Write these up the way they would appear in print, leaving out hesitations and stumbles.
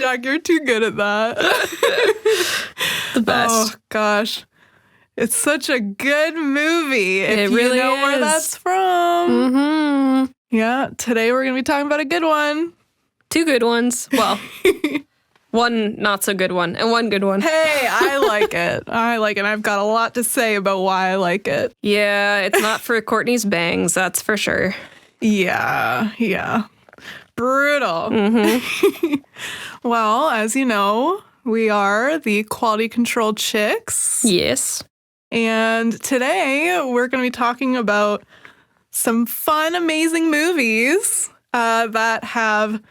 Jack, you're too good at that. The best. Oh, gosh. It's such a good movie. If It really you know where is. that's from. Mm-hmm. Yeah, today we're going to be talking about a good one. 2 good ones. Well, one not so good one and one good one. Hey, I like it. I like it. I've got a lot to say about why I like it. Yeah, it's not for Courtney's bangs, that's for sure. Yeah. Brutal. Mm-hmm. Well, as you know, we are the Quality Control Chicks. Yes. And today we're going to be talking about some fun, amazing movies that have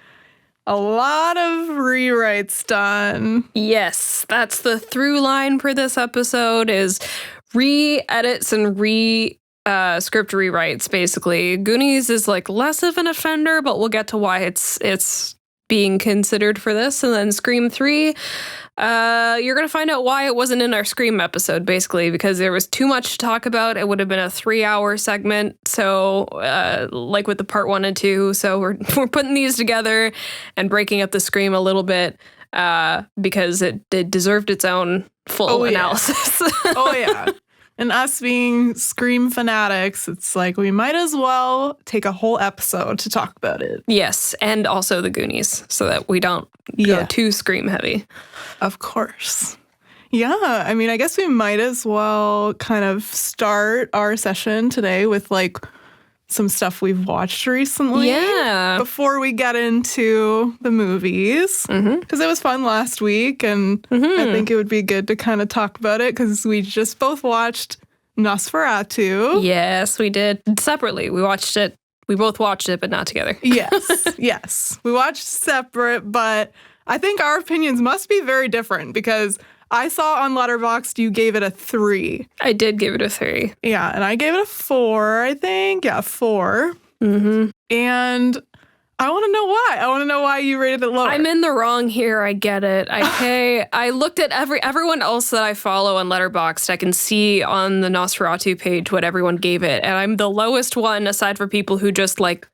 a lot of rewrites done. Yes, that's the through line for this episode is re-edits and script rewrites, basically. Goonies is like less of an offender, but we'll get to why it's being considered for this. And then Scream 3, you're going to find out why it wasn't in our Scream episode, basically, because there was too much to talk about. It would have been a 3-hour segment, so like with the part 1 and 2. So we're putting these together and breaking up the Scream a little bit because it deserved its own full analysis. Oh, yeah. And us being Scream fanatics, it's like we might as well take a whole episode to talk about it. Yes, and also the Goonies, so that we don't go too Scream heavy. Of course. Yeah, I mean, I guess we might as well kind of start our session today with like some stuff we've watched recently. Yeah. Before we get into the movies. Because it was fun last week, and I think it would be good to kind of talk about it because we just both watched Nosferatu. Yes, we did. Separately. We both watched it, but not together. Yes. We watched separate, but I think our opinions must be very different because I saw on Letterboxd you gave it a 3. I did give it a 3. Yeah, and I gave it a 4, I think. Yeah, 4. Mm-hmm. And I want to know why. I want to know why you rated it lower. I'm in the wrong here. I get it. I looked at everyone else that I follow on Letterboxd. I can see on the Nosferatu page what everyone gave it. And I'm the lowest one aside for people who just like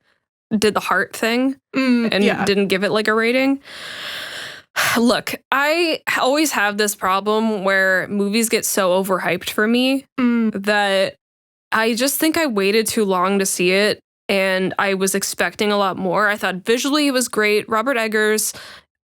did the heart thing and didn't give it like a rating. Look, I always have this problem where movies get so overhyped for me that I just think I waited too long to see it, and I was expecting a lot more. I thought visually it was great. Robert Eggers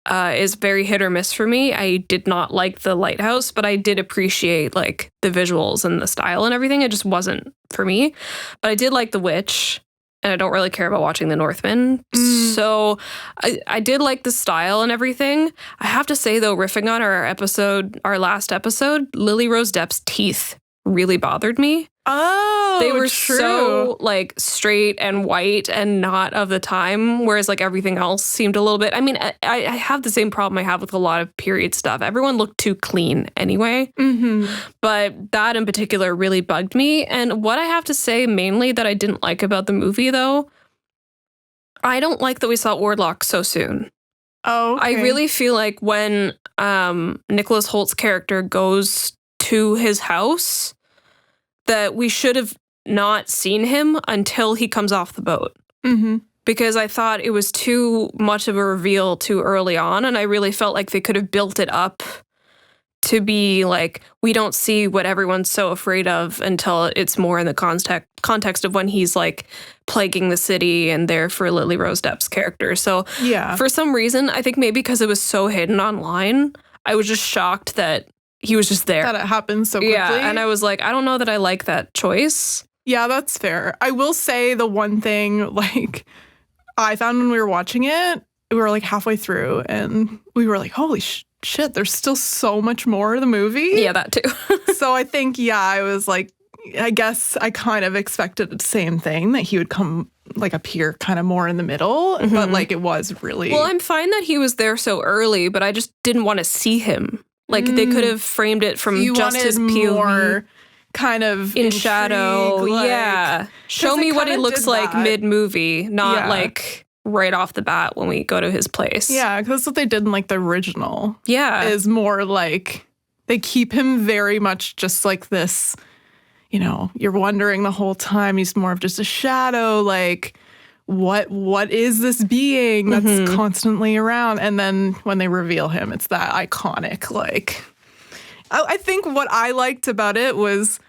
is very hit or miss for me. I did not like The Lighthouse, but I did appreciate like the visuals and the style and everything. It just wasn't for me. But I did like The Witch. And I don't really care about watching The Northman. So I did like the style and everything. I have to say, though, riffing on our last episode, Lily Rose Depp's teeth really bothered me. Oh, they were true. so like straight and white and not of the time, whereas like everything else seemed a little bit. I mean, I have the same problem I have with a lot of period stuff. Everyone looked too clean anyway, but that in particular really bugged me. And what I have to say mainly that I didn't like about the movie, though, I don't like that we saw Wardlock so soon. Oh, okay. I really feel like when Nicholas Holt's character goes to his house, that we should have not seen him until he comes off the boat. Because I thought it was too much of a reveal too early on, and I really felt like they could have built it up to be like, we don't see what everyone's so afraid of until it's more in the context of when he's like plaguing the city and there for Lily Rose Depp's character. So for some reason, I think maybe because it was so hidden online, I was just shocked that he was just there. That it happened so quickly. Yeah, and I was like, I don't know that I like that choice. Yeah, that's fair. I will say the one thing, like, I found when we were watching it, we were like halfway through, and we were like, holy shit, there's still so much more of the movie. Yeah, that too. So I think, I was like, I guess I kind of expected the same thing, that he would come, like, appear kind of more in the middle, but, like, it was really... Well, I'm fine that he was there so early, but I just didn't want to see him. Like, they could have framed it from just his POV. More kind of in shadow. Like, show me what he looks like mid-movie, not like right off the bat when we go to his place. Yeah, because that's what they did in like the original. Yeah. Is more like they keep him very much just like this, you're wondering the whole time he's more of just a shadow, like what is this being that's constantly around? And then when they reveal him, it's that iconic, like, I think what I liked about it was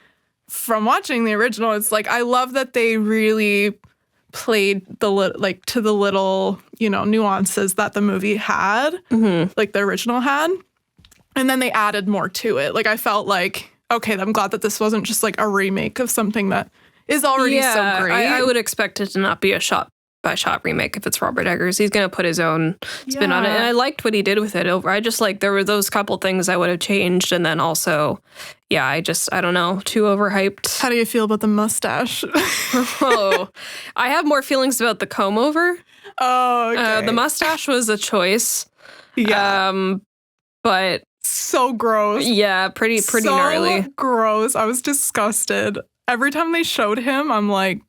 from watching the original, it's like, I love that they really played to the little, nuances that the movie had, like the original had. And then they added more to it. Like, I felt like, okay, I'm glad that this wasn't just like a remake of something that is already so great. I would expect it to not be a shot-by-shot remake if it's Robert Eggers. He's going to put his own spin on it. And I liked what he did with it. I just like, there were those couple things I would have changed. And then also, I don't know, too overhyped. How do you feel about the mustache? I have more feelings about the comb over. Oh, okay. The mustache was a choice. Yeah. But so gross. Yeah, pretty gnarly. Gross. I was disgusted. Every time they showed him, I'm like,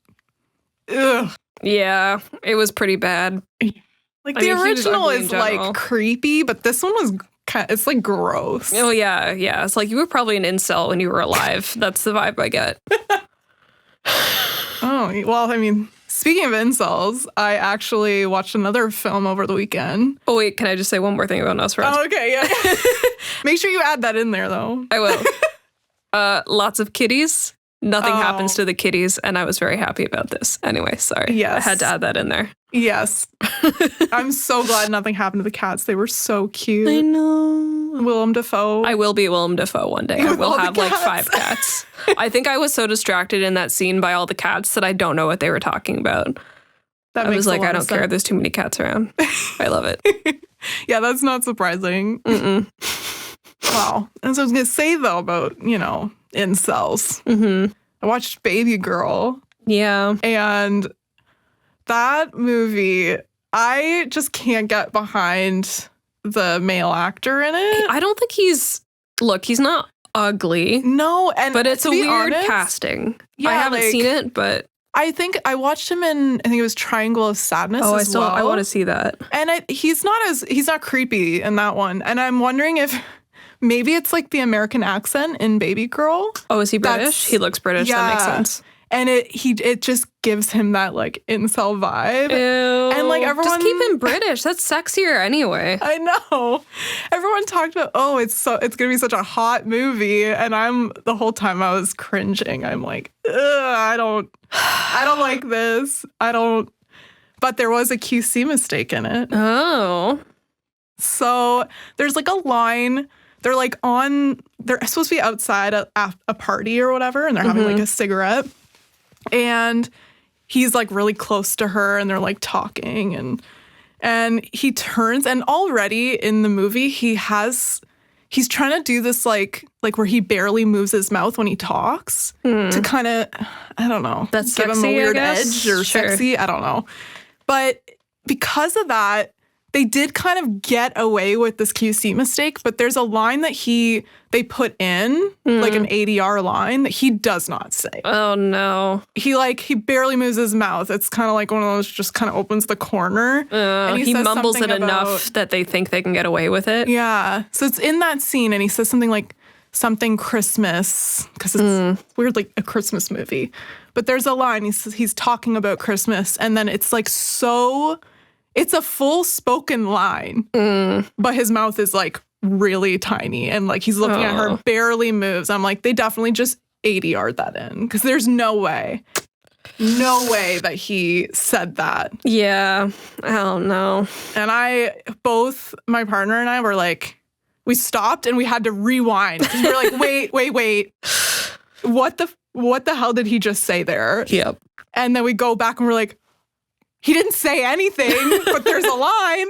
ugh. Yeah, it was pretty bad. Like, the original is like creepy, but this one was it's like gross. Oh yeah. It's like you were probably an incel when you were alive. That's the vibe I get. Oh, well, I mean, speaking of incels, I actually watched another film over the weekend. Oh wait, can I just say one more thing about Nosferatu? Oh, okay, yeah. Make sure you add that in there, though. I will. Lots of kitties. Nothing happens to the kitties, and I was very happy about this. Anyway, sorry. Yes. I had to add that in there. Yes. I'm so glad nothing happened to the cats. They were so cute. I know. Willem Dafoe. I will be Willem Dafoe one day. I will have like 5 cats. I think I was so distracted in that scene by all the cats that I don't know what they were talking about. I was like, I don't care. There's too many cats around. I love it. Yeah, that's not surprising. Wow. And so I was going to say, though, about, incels. I watched Baby Girl. Yeah. And that movie, I just can't get behind the male actor in it. I don't think he's not ugly. No, but it's a weird casting. Yeah, I haven't seen it, but I think I watched him in, I think it was Triangle of Sadness as well. I want to see that. And he's not creepy in that one. And I'm wondering if maybe it's like the American accent in Baby Girl. Oh, is he British? He looks British. Yeah. That makes sense. And it just gives him that like incel vibe. Ew. And like everyone just keep him British. That's sexier anyway. I know. Everyone talked about, it's gonna be such a hot movie. And the whole time I was cringing. I'm like, I don't like this. But there was a QC mistake in it. Oh. So there's like a line. They're supposed to be outside a party or whatever, and they're having like a cigarette. And he's like really close to her, and they're like talking, and he turns, and already in the movie he's trying to do this like where he barely moves his mouth when he talks to kind of, I don't know, that's give sexy, him a weird edge or sexy, I don't know. But because of that, they did kind of get away with this QC mistake, but there's a line that they put in, like an ADR line, that he does not say. Oh, no. He barely moves his mouth. It's kind of like one of those, just kind of opens the corner. And he mumbles it enough that they think they can get away with it. Yeah. So it's in that scene, and he says something like, something Christmas, because it's weirdly a Christmas movie. But there's a line, he's talking about Christmas, and then it's like it's a full spoken line, but his mouth is like really tiny, and like he's looking at her, barely moves. I'm like, they definitely just ADR'd that in, because there's no way that he said that. Yeah, I don't know. And both my partner and I were like, we stopped and we had to rewind, because we were like, wait, what the hell did he just say there? Yep. And then we go back and we're like, he didn't say anything, but there's a line.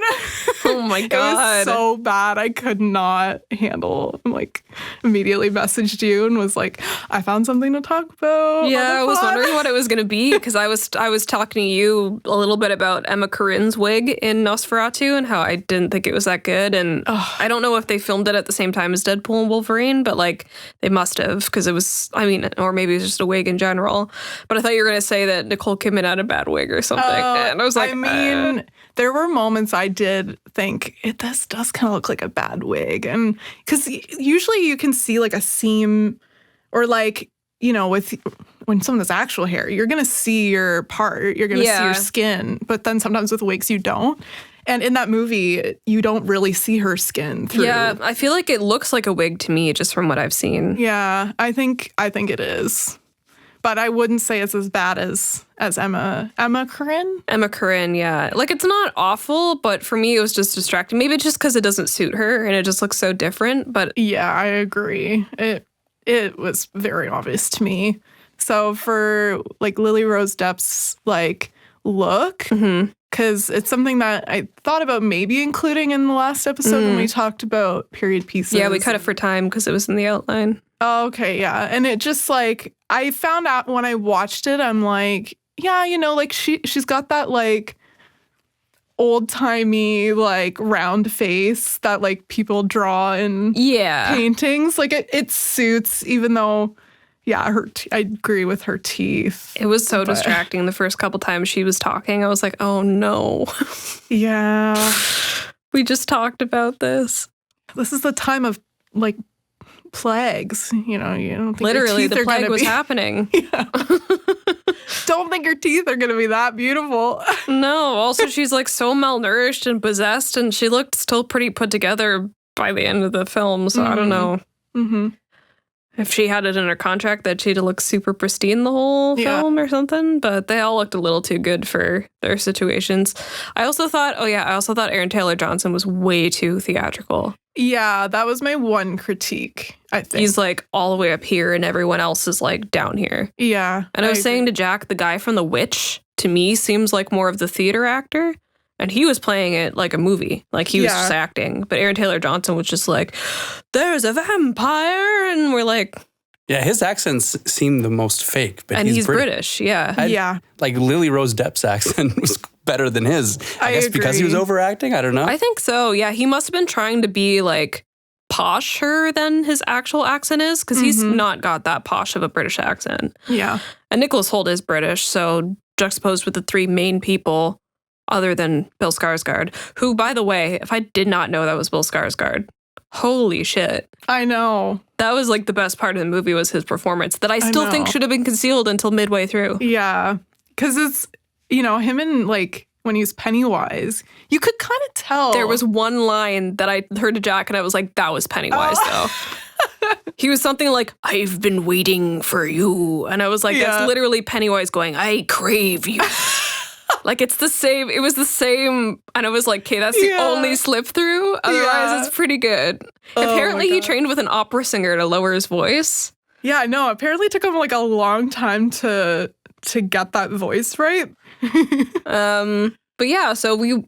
Oh my God. It was so bad. I could not handle. Like, immediately messaged you and was like, I found something to talk about. Yeah, I was wondering what it was going to be, because I was talking to you a little bit about Emma Corrin's wig in Nosferatu and how I didn't think it was that good. And I don't know if they filmed it at the same time as Deadpool and Wolverine, but like they must have, because it was, or maybe it was just a wig in general. But I thought you were going to say that Nicole Kidman had a bad wig or something. And I was like, there were moments I did think, this does kind of look like a bad wig. And because usually you can see like a seam, or like, you know, with when someone has actual hair, you're going to see your part, you're going to see your skin, but then sometimes with wigs you don't. And in that movie, you don't really see her skin through. Yeah, I feel like it looks like a wig to me just from what I've seen. Yeah, I think it is. But I wouldn't say it's as bad as Emma Corrin. Emma Corrin, yeah. Like, it's not awful, but for me, it was just distracting. Maybe just because it doesn't suit her and it just looks so different. But yeah, I agree. It was very obvious to me. So for like Lily Rose Depp's like look, because it's something that I thought about maybe including in the last episode when we talked about period pieces. Yeah, we cut it for time because it was in the outline. Oh, okay, yeah. And it just like, I found out when I watched it, I'm like, yeah, you know, like she's got that like old-timey like round face that like people draw in paintings. Like it suits, even though, yeah, I agree with her teeth. It was so distracting the first couple times she was talking. I was like, oh no. Yeah. We just talked about this. This is the time of like plagues, you know, you don't think literally your teeth the are plague was be, happening. Yeah. Don't think your teeth are gonna be that beautiful. No, also she's like so malnourished and possessed, and she looked still pretty put together by the end of the film, so I don't know if she had it in her contract that she'd look super pristine the whole film or something, but they all looked a little too good for their situations. I also thought Aaron Taylor Johnson was way too theatrical. Yeah, that was my one critique, I think. He's like all the way up here and everyone else is like down here. Yeah. And I was saying to Jack, the guy from The Witch, to me, seems like more of the theater actor. And he was playing it like a movie. Like he was just acting. But Aaron Taylor Johnson was just like, there's a vampire. And we're like... Yeah, his accents seem the most fake. But and he's British, yeah. Like Lily Rose Depp's accent was better than his. I guess agree. Because he was overacting? I don't know. I think so, yeah. He must have been trying to be like posher than his actual accent is. Because he's not got that posh of a British accent. Yeah. And Nicholas Hoult is British. So juxtaposed with the three main people... other than Bill Skarsgård, who, by the way, if I did not know that was Bill Skarsgård, holy shit. I know. That was like the best part of the movie was his performance that I still think should have been concealed until midway through. Yeah. Because it's, you know, him and like when he's Pennywise, you could kind of tell. There was one line that I heard to Jack and I was like, that was Pennywise though. He was something like, I've been waiting for you. And I was like, that's literally Pennywise going, I crave you. Like, it's the same. It was the same. And I was like, okay, that's the only slip through. Otherwise, it's pretty good. Apparently, he trained with an opera singer to lower his voice. Yeah, I know. Apparently, it took him like a long time to get that voice right. But yeah, so you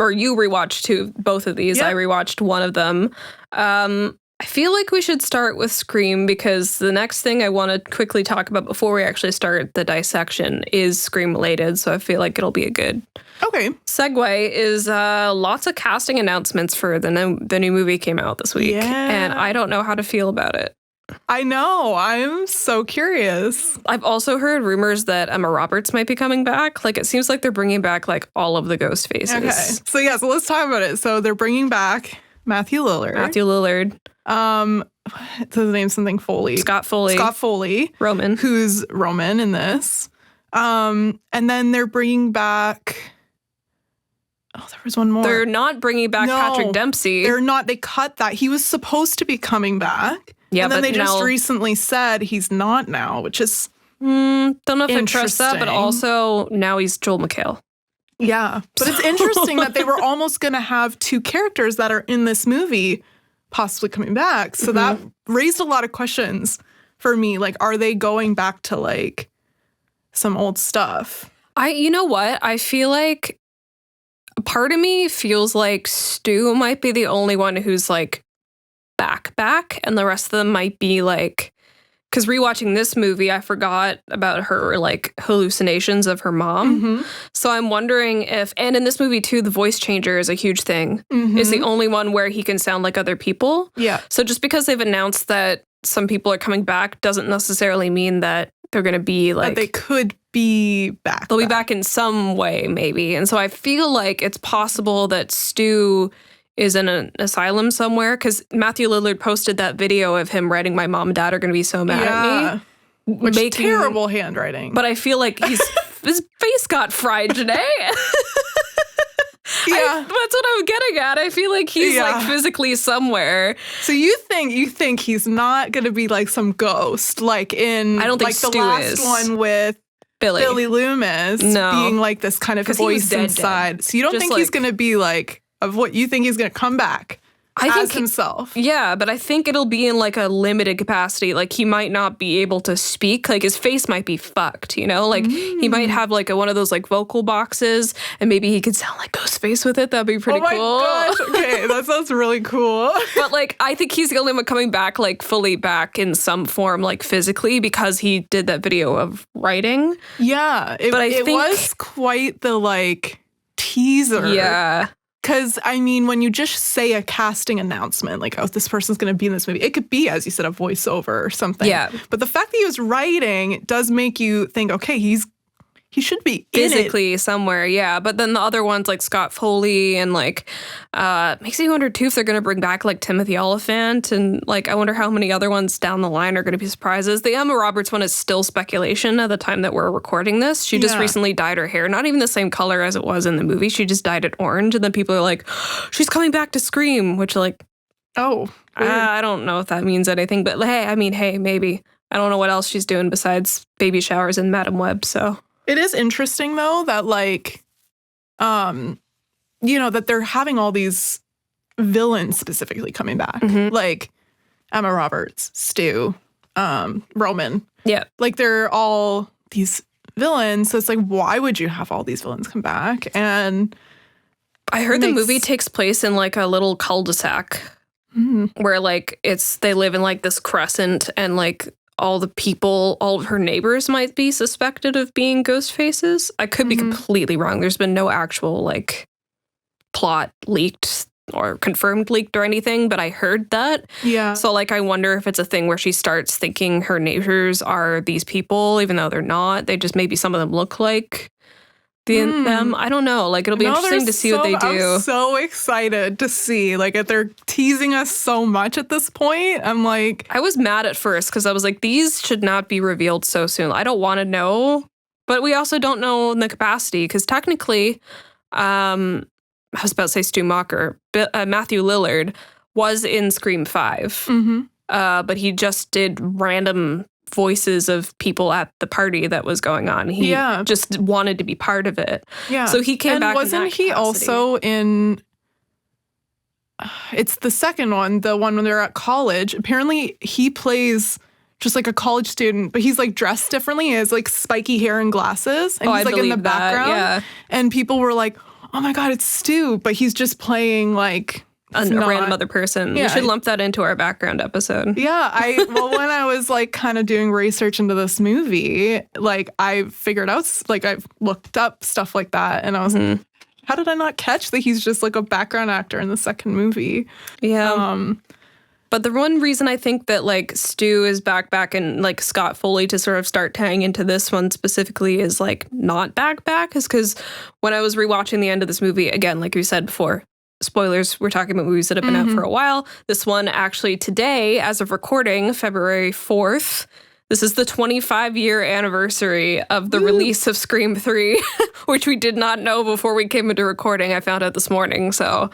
rewatched both of these. Yep. I rewatched one of them. I feel like we should start with Scream because the next thing I want to quickly talk about before we actually start the dissection is Scream related. So I feel like it'll be a good segue is lots of casting announcements for the new movie came out this week. Yeah. And I don't know how to feel about it. I know. I'm so curious. I've also heard rumors that Emma Roberts might be coming back. Like, it seems like they're bringing back like all of the ghost faces. Okay. So let's talk about it. So they're bringing back Matthew Lillard. His name's something Foley. Scott Foley. Roman. Who's Roman in this. And then they're bringing back... Oh, there was one more. They're not bringing back Patrick Dempsey. They're not. They cut that. He was supposed to be coming back. Yeah, and then they just recently said he's not now, which is don't know if I trust that, but also now he's Joel McHale. Yeah, but it's interesting that they were almost going to have two characters that are in this movie possibly coming back. So that raised a lot of questions for me. Like, are they going back to like some old stuff? You know what? I feel like part of me feels like Stu might be the only one who's like back, and the rest of them might be like, because rewatching this movie, I forgot about her like hallucinations of her mom. So I'm wondering if, and in this movie too, the voice changer is a huge thing. Is the only one where he can sound like other people. Yeah. So just because they've announced that some people are coming back doesn't necessarily mean that they're going to be like... That they could be back. They'll be back in some way, maybe. And so I feel like it's possible that Stu is in an asylum somewhere. Because Matthew Lillard posted that video of him writing, "My mom and dad are going to be so mad at me." Which terrible handwriting. But I feel like his face got fried today. Yeah. That's what I'm getting at. I feel like he's like physically somewhere. So you think he's not going to be like some ghost, like in I don't think like the Stu last is. one with Billy Loomis being like this kind of voice inside. So you don't think he's going to be like of what you think he's going to come back as himself? Yeah, but I think it'll be in like a limited capacity. Like he might not be able to speak. Like his face might be fucked, you know? Like he might have like one of those like vocal boxes and maybe he could sound like Ghostface with it. That'd be pretty cool. Oh my gosh. Okay, that sounds really cool. But like I think he's the only one coming back like fully back in some form like physically because he did that video of writing. Yeah, it was quite the like teaser. Yeah. Because, I mean, when you just say a casting announcement, like, oh, this person's going to be in this movie, it could be, as you said, a voiceover or something. Yeah. But the fact that he was writing does make you think, okay, he should be physically somewhere, yeah. But then the other ones like Scott Foley and like makes me wonder too if they're going to bring back like Timothy Oliphant and like I wonder how many other ones down the line are going to be surprises. The Emma Roberts one is still speculation at the time that we're recording this. She just recently dyed her hair, not even the same color as it was in the movie. She just dyed it orange, and then people are like, she's coming back to Scream, which like, I don't know if that means anything. But hey, maybe. I don't know what else she's doing besides baby showers and Madam Web. So. It is interesting, though, that, like, that they're having all these villains specifically coming back. Mm-hmm. Like, Emma Roberts, Stu, Roman. Yeah. Like, they're all these villains. So it's like, why would you have all these villains come back? And I heard the movie takes place in, like, a little cul-de-sac where, like, they live in, like, this crescent and, like, all of her neighbors might be suspected of being ghost faces. I could be completely wrong. There's been no actual like plot leaked or confirmed leaked or anything, but I heard that. Yeah. So like I wonder if it's a thing where she starts thinking her neighbors are these people, even though they're not. They just maybe some of them look like them. I don't know. Like it'll be interesting to see what they do. I'm so excited to see. Like they're teasing us so much at this point. I'm like, I was mad at first because I was like, these should not be revealed so soon. I don't want to know, but we also don't know in the capacity because technically, I was about to say Stu Macher, Matthew Lillard was in Scream 5, but he just did random voices of people at the party that was going on. He just wanted to be part of it. Yeah. So he came back. Wasn't he also in? It's the second one, the one when they're at college. Apparently, he plays just like a college student, but he's like dressed differently. He has like spiky hair and glasses, and he's like in the background. Yeah. And people were like, "Oh my god, it's Stu!" But he's just playing like a random other person. Yeah. We should lump that into our background episode. Yeah, when I was like kind of doing research into this movie, like I figured out, like I've looked up stuff like that, and I was like, how did I not catch that he's just like a background actor in the second movie? Yeah. But the one reason I think that like Stu is back and like Scott Foley to sort of start tying into this one specifically is like not back is because when I was rewatching the end of this movie, again, like we said before, spoilers, we're talking about movies that have been out for a while. This one actually today, as of recording, February 4th, this is the 25-year anniversary of the release of Scream 3, which we did not know before we came into recording. I found out this morning, so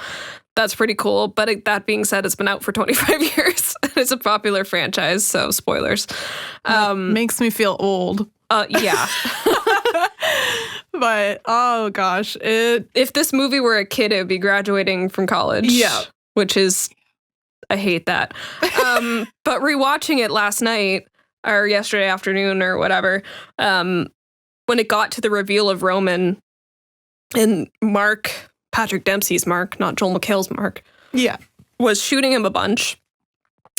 that's pretty cool. But that being said, it's been out for 25 years. It's a popular franchise, so spoilers. Makes me feel old. Yeah. But, oh gosh, if this movie were a kid, it would be graduating from college. Yeah. Which is, I hate that. But rewatching it last night, or yesterday afternoon, or whatever, when it got to the reveal of Roman and Patrick Dempsey's Mark, not Joel McHale's Mark, was shooting him a bunch.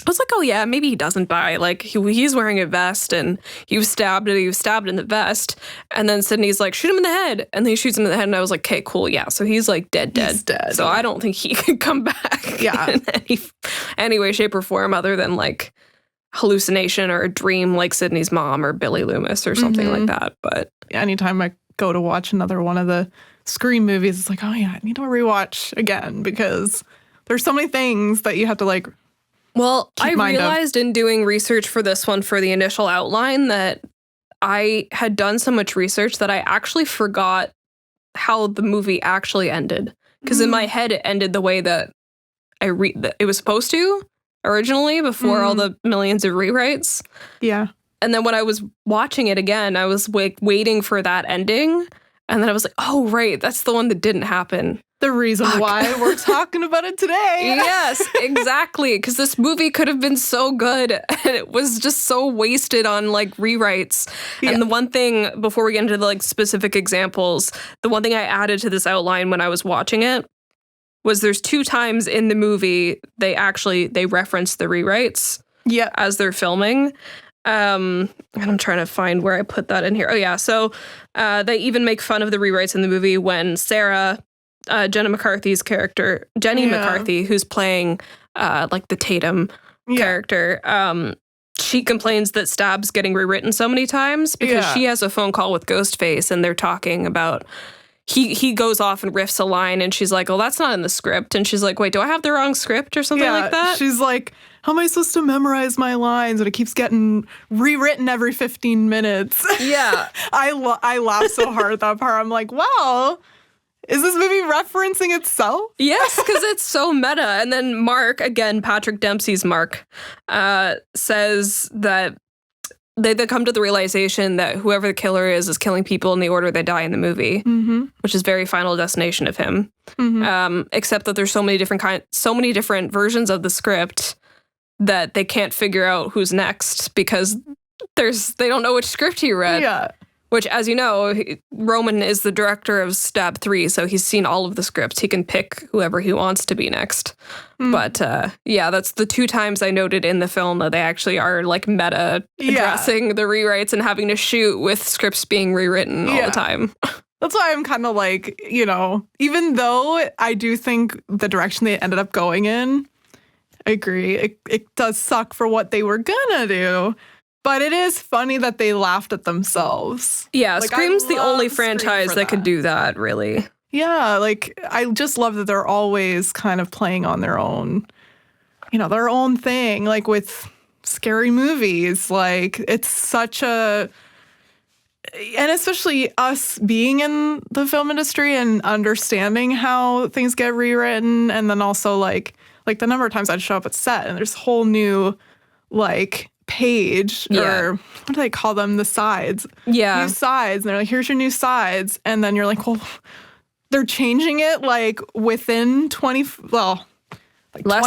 I was like, oh yeah, maybe he doesn't die. Like he's wearing a vest and he was stabbed in the vest. And then Sydney's like, shoot him in the head. And then he shoots him in the head. And I was like, okay, cool. Yeah. So he's like dead. He's dead. So I don't think he could come back in any way, shape, or form other than like hallucination or a dream like Sydney's mom or Billy Loomis or something like that. But anytime I go to watch another one of the Scream movies, it's like, oh yeah, I need to rewatch again because there's so many things that you have to like. Well, I mind of. realized in doing research for this one for the initial outline that I had done so much research that I actually forgot how the movie actually ended. Because in my head, it ended the way that it was supposed to originally before all the millions of rewrites. Yeah. And then when I was watching it again, I was waiting for that ending. And then I was like, oh, right, that's the one that didn't happen. The reason why we're talking about it today. Yes, exactly. Because this movie could have been so good, and it was just so wasted on like rewrites. Yeah. And the one thing, before we get into the like specific examples, the one thing I added to this outline when I was watching it was there's 2 times in the movie they reference the rewrites as they're filming. And I'm trying to find where I put that in here. Oh, yeah. So they even make fun of the rewrites in the movie when Sarah, Jenny McCarthy, who's playing like the Tatum character, she complains that Stab's getting rewritten so many times because she has a phone call with Ghostface and they're talking about he goes off and riffs a line and she's like, oh, that's not in the script. And she's like, wait, do I have the wrong script or something like that? She's like, how am I supposed to memorize my lines? And it keeps getting rewritten every 15 minutes. Yeah. I laugh so hard at that part. I'm like, wow, is this movie referencing itself? Yes, because it's so meta. And then Mark, again, Patrick Dempsey's Mark, says that they come to the realization that whoever the killer is killing people in the order they die in the movie, which is very Final Destination of him. Except that there's so many different versions of the script that they can't figure out who's next because they don't know which script he read. Yeah. Which, as you know, Roman is the director of Stab 3, so he's seen all of the scripts. He can pick whoever he wants to be next. But, that's the 2 times I noted in the film that they actually are, like, meta addressing the rewrites and having to shoot with scripts being rewritten all the time. That's why I'm kind of like, even though I do think the direction they ended up going in, I agree, it does suck for what they were gonna do. But it is funny that they laughed at themselves. Yeah, like, Scream's the only franchise that could do that, really. Yeah, like, I just love that they're always kind of playing on their own, their own thing. Like, with scary movies, like, it's such a... And especially us being in the film industry and understanding how things get rewritten. And then also, like the number of times I'd show up at set and there's a whole new, like... page or what do they call them? The sides. Yeah. New sides. And they're like, here's your new sides. And then you're like, well, they're changing it like within 20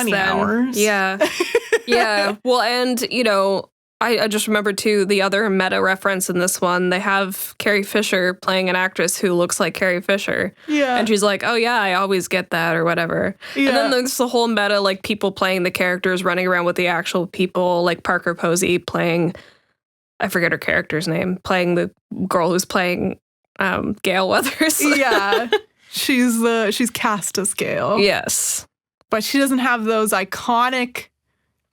hours. Yeah. Yeah. Well, and, I just remembered, too, the other meta reference in this one. They have Carrie Fisher playing an actress who looks like Carrie Fisher. Yeah. And she's like, oh, yeah, I always get that or whatever. Yeah. And then there's the whole meta, like, people playing the characters, running around with the actual people, like Parker Posey playing, I forget her character's name, playing the girl who's playing Gale Weathers. Yeah. She's cast as Gale. Yes. But she doesn't have those iconic...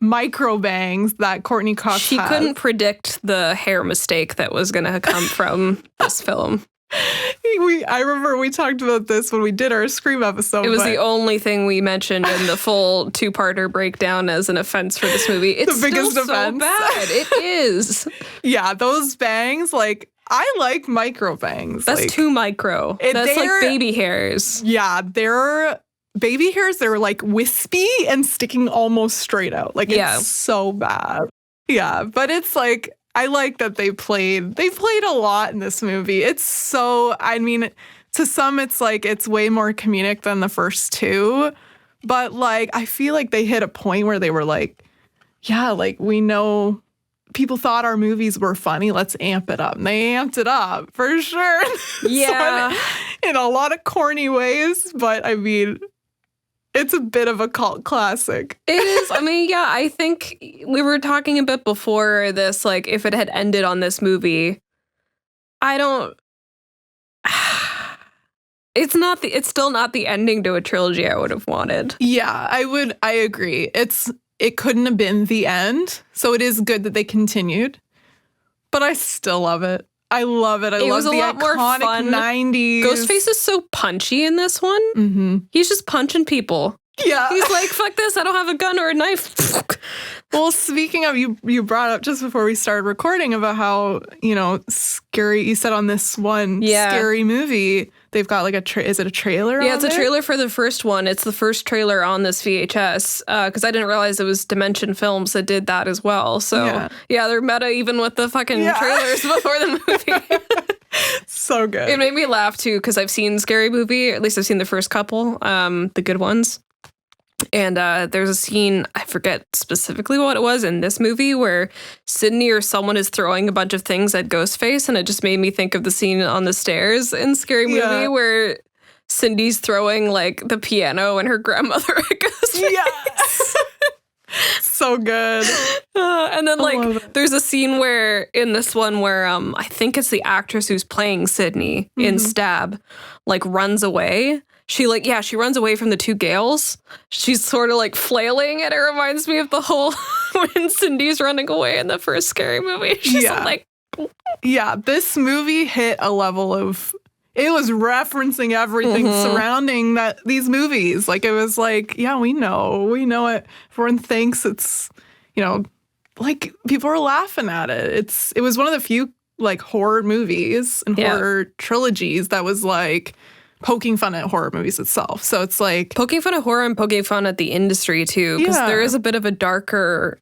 micro bangs that Courtney Cox She has. couldn't predict the hair mistake that was going to come from this film. I remember we talked about this when we did our Scream episode. It was the only thing we mentioned in the full 2-parter breakdown as an offense for this movie. It's the biggest still offense. So bad. It is. Yeah, those bangs, like, I like micro bangs. That's like, too micro. That's like baby hairs. Yeah, they're... baby hairs, they're like wispy and sticking almost straight out. Like, it's so bad. Yeah, but it's like, I like that they played a lot in this movie. It's so, I mean, to some it's like, it's way more comedic than the first 2. But like, I feel like they hit a point where they were like, yeah, like, we know people thought our movies were funny. Let's amp it up. And they amped it up for sure. Yeah. in a lot of corny ways. But I mean... it's a bit of a cult classic. It is. I mean, yeah, I think we were talking a bit before this, like, if it had ended on this movie, it's still not the ending to a trilogy I would have wanted. Yeah, I agree. It couldn't have been the end. So it is good that they continued. But I still love it. I love it. I love the iconic 90s. Ghostface is so punchy in this one. Mm-hmm. He's just punching people. Yeah. He's like, fuck this, I don't have a gun or a knife. Well, speaking of, you brought up just before we started recording about how, scary, you said on this one scary movie, they've got like is it a trailer? Yeah, it's a trailer for the first one. It's the first trailer on this VHS, because I didn't realize it was Dimension Films that did that as well. So, yeah they're meta even with the fucking trailers before the movie. So good. It made me laugh, too, because I've seen Scary Movie. At least I've seen the first couple, the good ones. And there's a scene, I forget specifically what it was in this movie, where Sydney or someone is throwing a bunch of things at Ghostface, and it just made me think of the scene on the stairs in Scary Movie where Cindy's throwing, like, the piano and her grandmother at Ghostface. Yes! So good. And then, like, there's a scene where, in this one, where I think it's the actress who's playing Sydney in Stab, like, runs away. She runs away from the two Gales. She's sort of like flailing, and it reminds me of the whole when Cindy's running away in the first Scary Movie. She's like, this movie hit a level of, it was referencing everything surrounding these movies. Like, it was like, we know it. Everyone thinks it's, like, people are laughing at it. It was one of the few like horror movies and horror trilogies that was like poking fun at horror movies itself. So it's like poking fun at horror and poking fun at the industry too, because there is a bit of a darker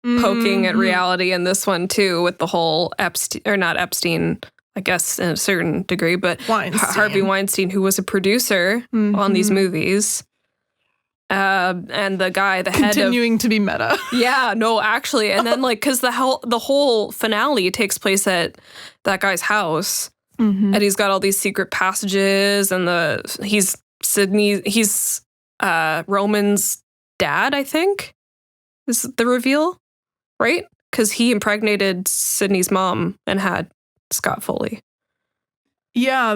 poking at reality in this one too, with the whole not Epstein, I guess in a certain degree, but Harvey Weinstein, who was a producer on these movies. And the guy, the head of... Continuing to be meta. Yeah, no, actually. And then, like, because the whole finale takes place at that guy's house. And he's got all these secret passages, and he's Roman's dad, I think, is the reveal, right? Because he impregnated Sydney's mom and had Scott Foley. Yeah,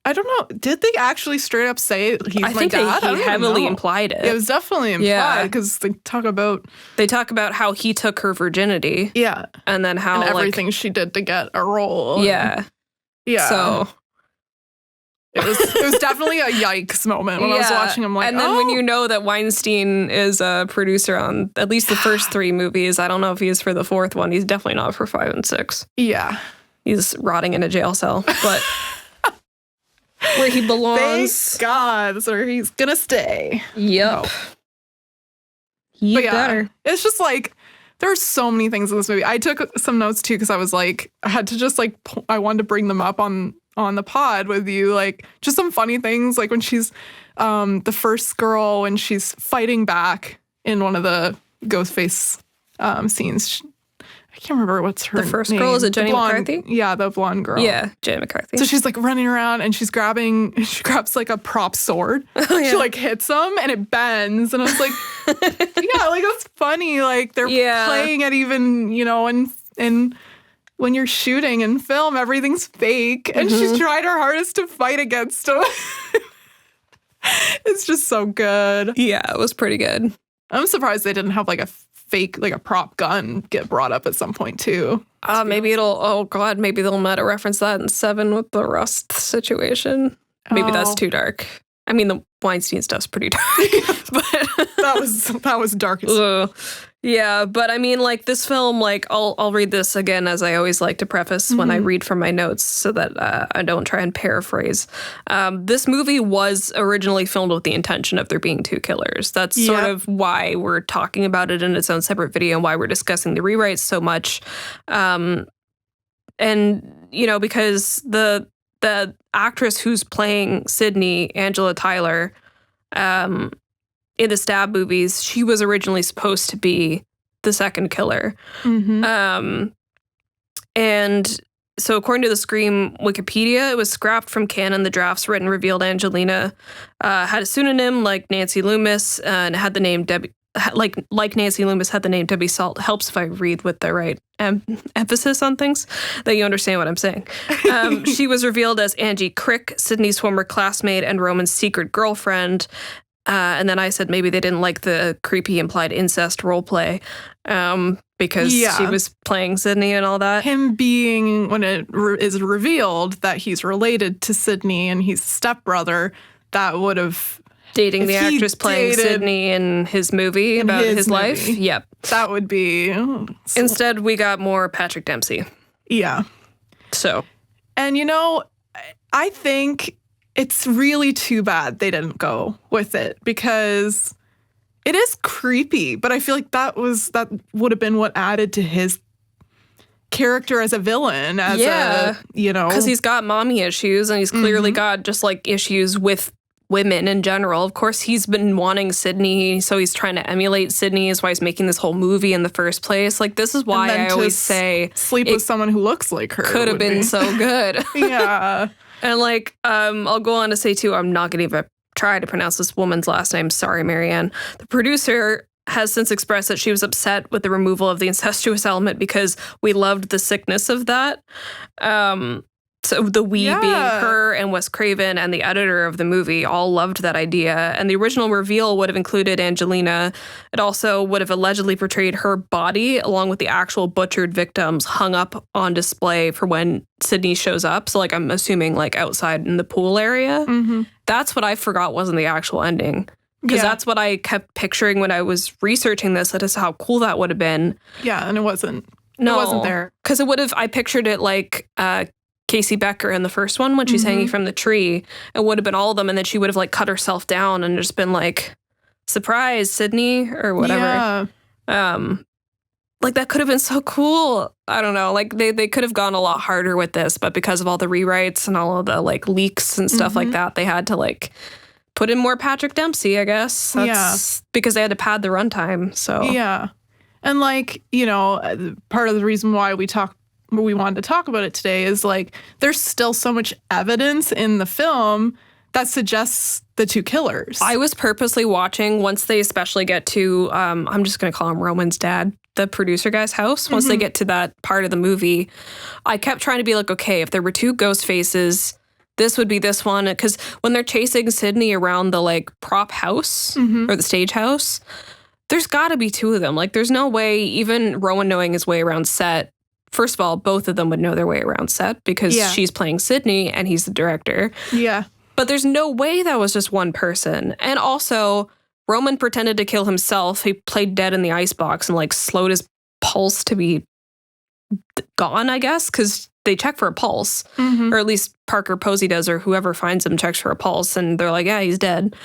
I don't know. Did they actually straight up say he's my dad? I think he heavily implied it. It was definitely implied because they talk about how he took her virginity. Yeah. And then how and everything she did to get a role. Yeah. Yeah. So it was definitely a yikes moment when I was watching. I'm like, and then when you know that Weinstein is a producer on at least the first 3 movies, I don't know if he is for the 4th one. He's definitely not for 5 and 6. Yeah. He's rotting in a jail cell, but where he belongs. Thank God, that's where he's gonna stay. Yep. But better. It's just like there's so many things in this movie. I took some notes too because I was like, I had to just like I wanted to bring them up on the pod with you, like just some funny things, like when she's the first girl when she's fighting back in one of the Ghostface scenes. I can't remember what's her name. The first girl, is it Jenny McCarthy? Yeah, the blonde girl. Yeah, Jenny McCarthy. So she's like running around and she grabs like a prop sword. Oh, yeah. She like hits them and it bends. And I was like, yeah, like that's funny. Like they're playing it even, and when you're shooting and film, everything's fake. And she's tried her hardest to fight against them. It's just so good. Yeah, it was pretty good. I'm surprised they didn't have like a fake, like a prop gun get brought up at some point too. Maybe maybe they'll meta reference that in 7 with the Rust situation. Maybe that's too dark. I mean, the Weinstein stuff's pretty dark. But that was dark as yeah, but I mean, like this film, like I'll read this again as I always like to preface when I read from my notes so that I don't try and paraphrase. This movie was originally filmed with the intention of there being 2 killers. That's sort of why we're talking about it in its own separate video and why we're discussing the rewrites so much. And because the actress who's playing Sydney, Angela Tyler, in the Stab movies, she was originally supposed to be the second killer. And so according to the Scream Wikipedia, it was scrapped from canon. The drafts written revealed Angelina had a pseudonym like Nancy Loomis and had the name Debbie, like Nancy Loomis had the name Debbie Salt. Helps if I read with the right emphasis on things, that you understand what I'm saying. She was revealed as Angie Crick, Sydney's former classmate and Roman's secret girlfriend. And then I said maybe they didn't like the creepy implied incest role play because she was playing Sydney and all that. Him being, when it is revealed that he's related to Sydney and he's a stepbrother, that would have Dating the if he actress playing dated Sydney in his movie about his life. movie. Yep. That would be Instead, we got more Patrick Dempsey. yeah. So, And I think it's really too bad they didn't go with it because it is creepy, but I feel like that would have been what added to his character as a villain, as because he's got mommy issues and he's clearly got just like issues with women in general. Of course, he's been wanting Sydney, so he's trying to emulate Sydney, is why he's making this whole movie in the first place. Like, this is why I always say sleep with someone who looks like her could have been so good. Yeah. And like, I'll go on to say too, I'm not going to even try to pronounce this woman's last name. Sorry, Marianne. The producer has since expressed that she was upset with the removal of the incestuous element because we loved the sickness of that. So the we being her and Wes Craven and the editor of the movie all loved that idea. And the original reveal would have included Angelina. It also would have allegedly portrayed her body along with the actual butchered victims hung up on display for when Sydney shows up. So like, I'm assuming like outside in the pool area. Mm-hmm. That's what I forgot wasn't the actual ending. Because that's what I kept picturing when I was researching this. That is how cool that would have been. Yeah, and it wasn't. No, it wasn't there. Because it would have, I pictured it like Casey Becker in the first one when she's hanging from the tree. It would have been all of them, and then she would have like cut herself down and just been like, surprise, Sydney, or whatever. Yeah. Like, that could have been so cool. I don't know. Like, they could have gone a lot harder with this, but because of all the rewrites and all of the like leaks and stuff like that, they had to like put in more Patrick Dempsey, I guess. That's because they had to pad the runtime. So yeah. And like, part of the reason why we wanted to talk about it today is like there's still so much evidence in the film that suggests the two killers. I was purposely watching once they especially get to, I'm just going to call him Roman's dad, the producer guy's house. Once they get to that part of the movie, I kept trying to be like, okay, if there were two ghost faces, this would be this one. Because when they're chasing Sydney around the like prop house or the stage house, there's got to be two of them. Like, there's no way, even Rowan knowing his way around set. First of all, both of them would know their way around set because she's playing Sydney and he's the director. Yeah. But there's no way that was just one person. And also, Roman pretended to kill himself. He played dead in the icebox and like slowed his pulse to be gone, I guess, because they check for a pulse. Or at least Parker Posey does, or whoever finds him checks for a pulse. And they're like, yeah, he's dead.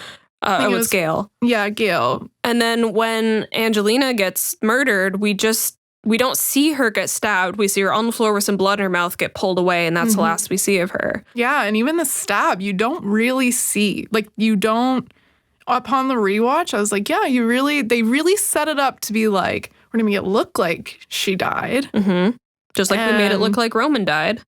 It's Gail. Yeah, Gail. And then when Angelina gets murdered, we don't see her get stabbed. We see her on the floor with some blood in her mouth get pulled away, and that's the last we see of her. Yeah, and even the stab, you don't really see. Like, you don't, upon the rewatch, I was like, yeah, they really set it up to be like, we're going to make it look like she died. Just like we made it look like Roman died.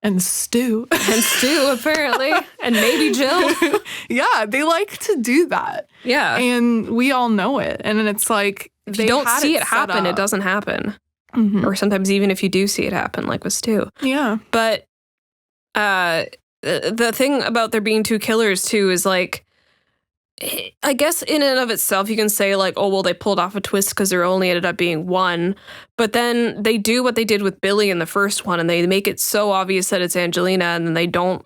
And Stu. And Stu, apparently. And maybe Jill. Yeah, they like to do that. Yeah. And we all know it. And then it's like, if you don't see it happen, it doesn't happen. Or sometimes even if you do see it happen, like with Stu. Yeah. But the thing about there being two killers, too, is like, I guess in and of itself, you can say like, oh, well, they pulled off a twist because there only ended up being one. But then they do what they did with Billy in the first one, and they make it so obvious that it's Angelina, and then they don't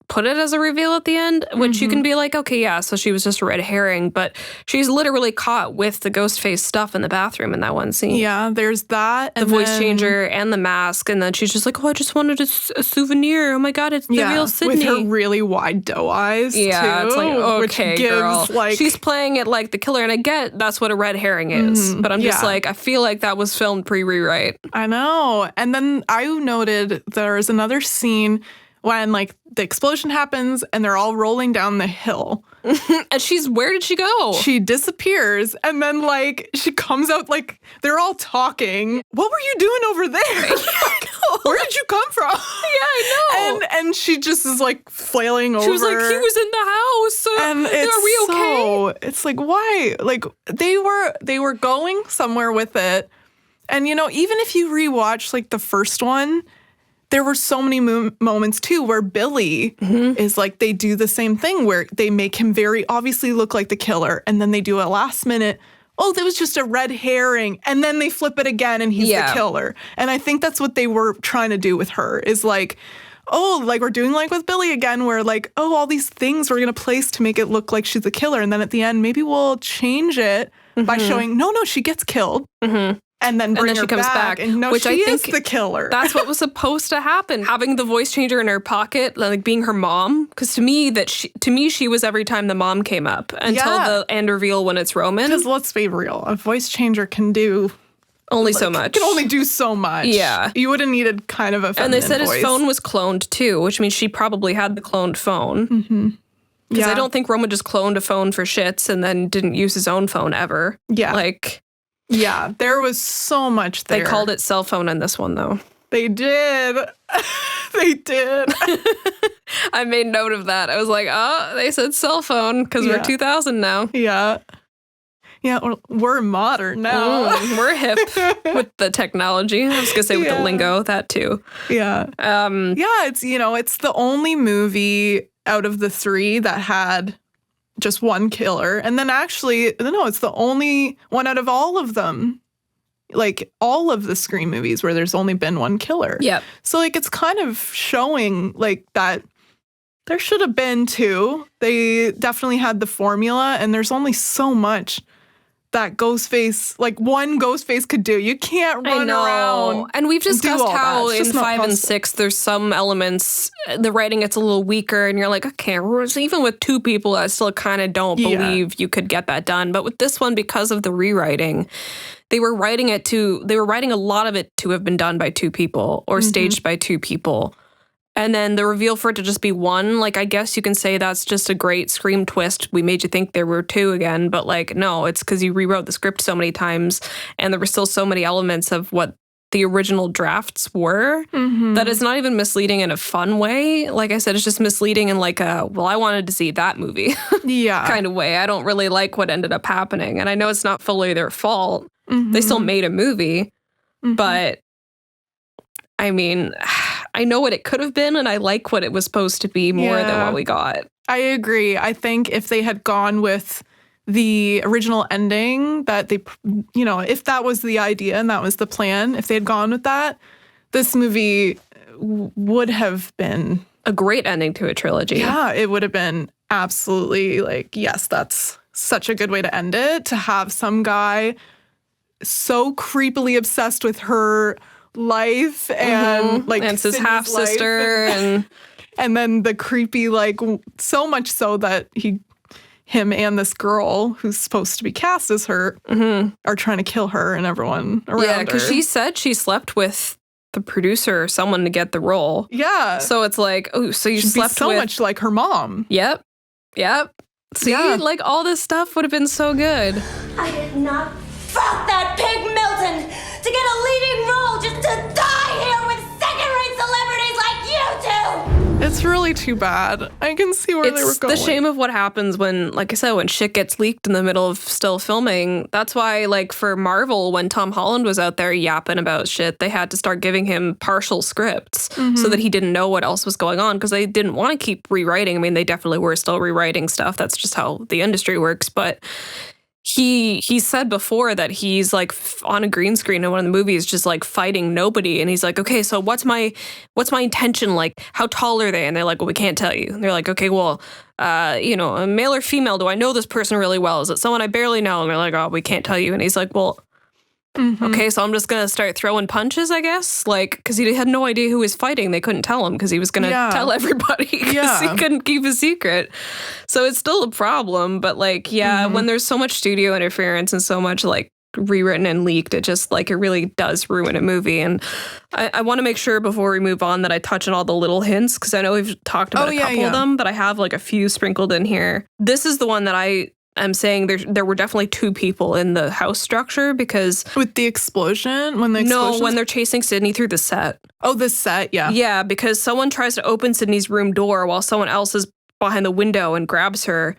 put it as a reveal at the end, which you can be like, okay, yeah, so she was just a red herring, but she's literally caught with the ghost face stuff in the bathroom in that one scene. Yeah, there's that. And the voice changer and the mask, and then she's just like, oh, I just wanted a souvenir. Oh my God, it's the real Sydney. With her really wide doe eyes, too. It's like, okay, which gives, girl. like, she's playing it like the killer, and I get that's what a red herring is, but I'm just like, I feel like that was filmed pre-rewrite. I know. And then I noted there's another scene when like the explosion happens and they're all rolling down the hill. And where did she go? She disappears, and then like she comes out, like they're all talking. What were you doing over there? Where did you come from? Yeah, I know. And she just is like flailing over. She was like, he was in the house. And are we okay? It's like, why? Like they were going somewhere with it. And even if you rewatch like the first one, there were so many moments, too, where Billy is like, they do the same thing where they make him very obviously look like the killer. And then they do a last minute, oh, that was just a red herring. And then they flip it again and he's the killer. And I think that's what they were trying to do with her is like, oh, like we're doing like with Billy again, where like, oh, all these things we're going to place to make it look like she's a killer. And then at the end, maybe we'll change it by showing, no, she gets killed. And then bring her she comes back, and no, which she I is think the killer. That's what was supposed to happen. Having the voice changer in her pocket, like being her mom, because to me she was every time the mom came up until the end reveal when it's Roman. Because let's be real, a voice changer can do only so much. Can only do so much. Yeah, you would have needed kind of a feminine and they said voice. his phone was cloned too, which means she probably had the cloned phone. Because I don't think Roman just cloned a phone for shits and then didn't use his own phone ever. Yeah, like. Yeah, there was so much there. They called it cell phone in this one, though. They did. They did. I made note of that. I was like, oh, they said cell phone because we're 2000 now. Yeah. Yeah, we're modern now. We're hip with the technology. I was going to say with the lingo, that too. Yeah. Yeah, it's, it's the only movie out of the three that had just one killer. And then actually, no, it's the only one out of all of them. Like all of the Scream movies where there's only been one killer. Yep. So like it's kind of showing like that there should have been two. They definitely had the formula and there's only so much that Ghostface, like one Ghostface could do. You can't run around. And we've discussed how in 5 and 6 there's some elements, the writing gets a little weaker and you're like, okay, even with two people, I still kind of don't believe you could get that done. But with this one, because of the rewriting, they were writing a lot of it to have been done by two people or staged by two people. And then the reveal for it to just be one, like, I guess you can say that's just a great Scream twist. We made you think there were two again, but, like, no, it's because you rewrote the script so many times and there were still so many elements of what the original drafts were that it's not even misleading in a fun way. Like I said, it's just misleading in like a, well, I wanted to see that movie kind of way. I don't really like what ended up happening. And I know it's not fully their fault. They still made a movie, but I mean, I know what it could have been, and I like what it was supposed to be more than what we got. I agree. I think if they had gone with the original ending, that they, if that was the idea and that was the plan, if they had gone with that, this movie would have been a great ending to a trilogy. Yeah, it would have been absolutely like, yes, that's such a good way to end it. To have some guy so creepily obsessed with her life and like and his half sister and then the creepy, like, so much so that him and this girl who's supposed to be cast as her are trying to kill her and everyone around her. Yeah, because she said she slept with the producer or someone to get the role. Yeah. So it's like, oh, so you slept so much like her mom. Yep. See, like all this stuff would have been so good. I did not fuck that pig Milton to get a leading role just to die here with second-rate celebrities like you two! It's really too bad. I can see where they were going. It's the shame of what happens when, like I said, when shit gets leaked in the middle of still filming. That's why, like, for Marvel, when Tom Holland was out there yapping about shit, they had to start giving him partial scripts so that he didn't know what else was going on because they didn't want to keep rewriting. I mean, they definitely were still rewriting stuff. That's just how the industry works. But he said before that he's like on a green screen in one of the movies just like fighting nobody, and he's like, okay, so what's my intention, like how tall are they? And they're like, well, we can't tell you. And they're like, okay, well, a male or female, do I know this person really well? Is it someone I barely know? And they're like, oh, we can't tell you. And he's like, well, okay, so I'm just gonna start throwing punches, I guess, like, because he had no idea who was fighting. They couldn't tell him because he was gonna tell everybody because he couldn't keep a secret. So it's still a problem, but like, when there's so much studio interference and so much like rewritten and leaked, it just like it really does ruin a movie. And I want to make sure before we move on that I touch on all the little hints because I know we've talked about a couple of them, but I have like a few sprinkled in here. This is the one that I'm saying there were definitely two people in the house structure because with the explosion, when they're chasing Sydney through the set. Oh, the set, yeah. Yeah, because someone tries to open Sydney's room door while someone else is behind the window and grabs her.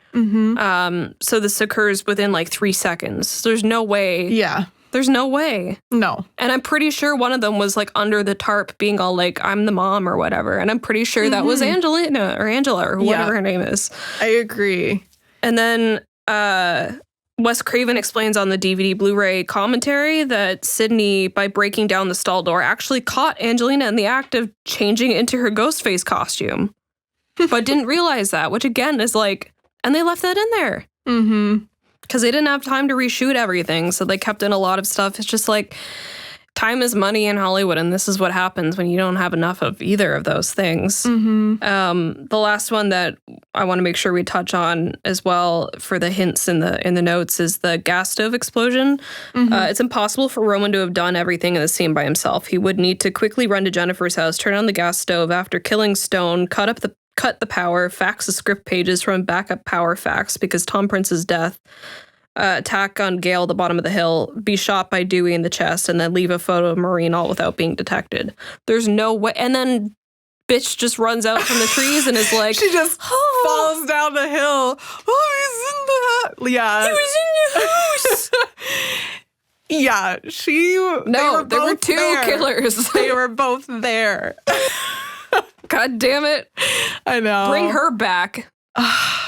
So this occurs within like 3 seconds. There's no way. Yeah. There's no way. No. And I'm pretty sure one of them was like under the tarp being all like, I'm the mom or whatever. And I'm pretty sure that was Angela or whatever her name is. I agree. And then Wes Craven explains on the DVD Blu-ray commentary that Sydney, by breaking down the stall door, actually caught Angelina in the act of changing into her Ghostface costume, but didn't realize that, which again is like, and they left that in there. Mm-hmm. Because they didn't have time to reshoot everything, so they kept in a lot of stuff. It's just like, time is money in Hollywood, and this is what happens when you don't have enough of either of those things. Mm-hmm. The last one that I want to make sure we touch on as well for the hints in the notes is the gas stove explosion. It's impossible for Roman to have done everything in the scene by himself. He would need to quickly run to Jennifer's house, turn on the gas stove after killing Stone, cut the power, fax the script pages from a backup power fax because Tom Prince's death, attack on Gale at the bottom of the hill, be shot by Dewey in the chest, and then leave a photo of Maureen all without being detected. There's no way. And then bitch just runs out from the trees and is like, she just falls down the hill. Oh, he's in the yeah. He was in your house. Yeah, there were two killers. They were both there. God damn it. I know. Bring her back.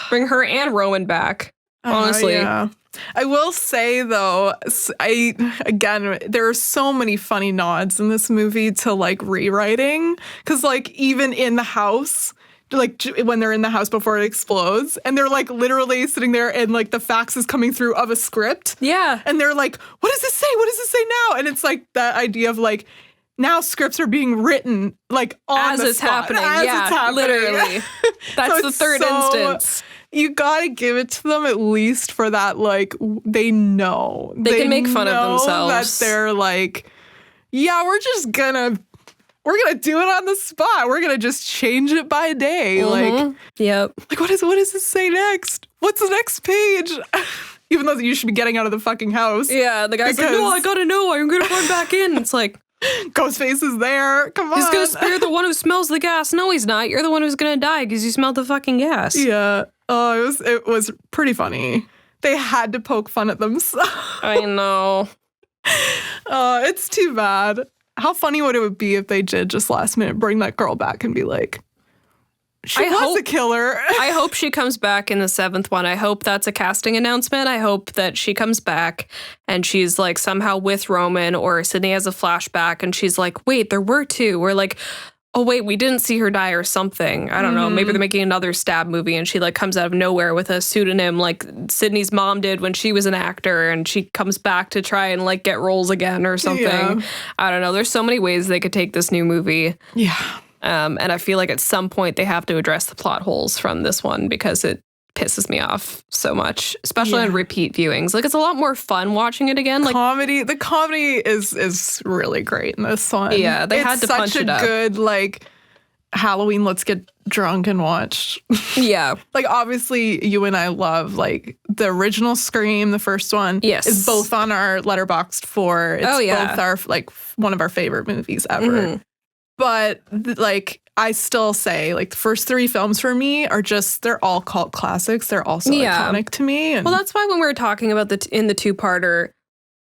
Bring her and Rowan back. Honestly. Yeah. I will say, though, there are so many funny nods in this movie to, like, rewriting. Because, like, even in the house, like, when they're in the house before it explodes, and they're, like, literally sitting there and, like, the fax is coming through of a script. Yeah. And they're like, what does this say? What does this say now? And it's, like, that idea of, like, now scripts are being written, like, on as the it's spot. happening. As Yeah, it's happening. literally. That's So the it's third instance. You gotta give it to them at least for that, like, they know. They can make fun of themselves. That they're like, yeah, we're gonna do it on the spot. We're gonna just change it by day. Like, yep. Like, what does this say next? What's the next page? Even though you should be getting out of the fucking house. Yeah, the guy's like, no, I gotta know. I'm gonna run back in. It's like, Ghostface is there. Come on. he's gonna spare the one who smells the gas. No, he's not. You're the one who's gonna die because you smelled the fucking gas. Yeah. Oh, it was pretty funny. They had to poke fun at themselves. I know. Oh, it's too bad. How funny would it be if they did just last minute bring that girl back and be like, she was a killer. I hope she comes back in the 7th one. I hope that's a casting announcement. I hope that she comes back and she's like somehow with Roman, or Sydney has a flashback and she's like, wait, there were two. We're like, oh, wait, we didn't see her die or something. I don't know. Maybe they're making another stab movie and she like comes out of nowhere with a pseudonym like Sydney's mom did when she was an actor, and she comes back to try and like get roles again or something. Yeah. I don't know. There's so many ways they could take this new movie. Yeah. And I feel like at some point they have to address the plot holes from this one because it pisses me off so much, especially on repeat viewings. Like, it's a lot more fun watching it again. Like, the comedy is really great in this one. Yeah, they had to punch it up. It's such a good, like, Halloween, let's get drunk and watch. Yeah. Like, obviously, you and I love, like, the original Scream, the first one. Yes. Is both on our Letterboxd for. It's both our, like, one of our favorite movies ever. But, like, I still say, like, the first 3 films for me are just, they're all cult classics. They're also iconic to me. And well, that's why when we were talking about in the two-parter,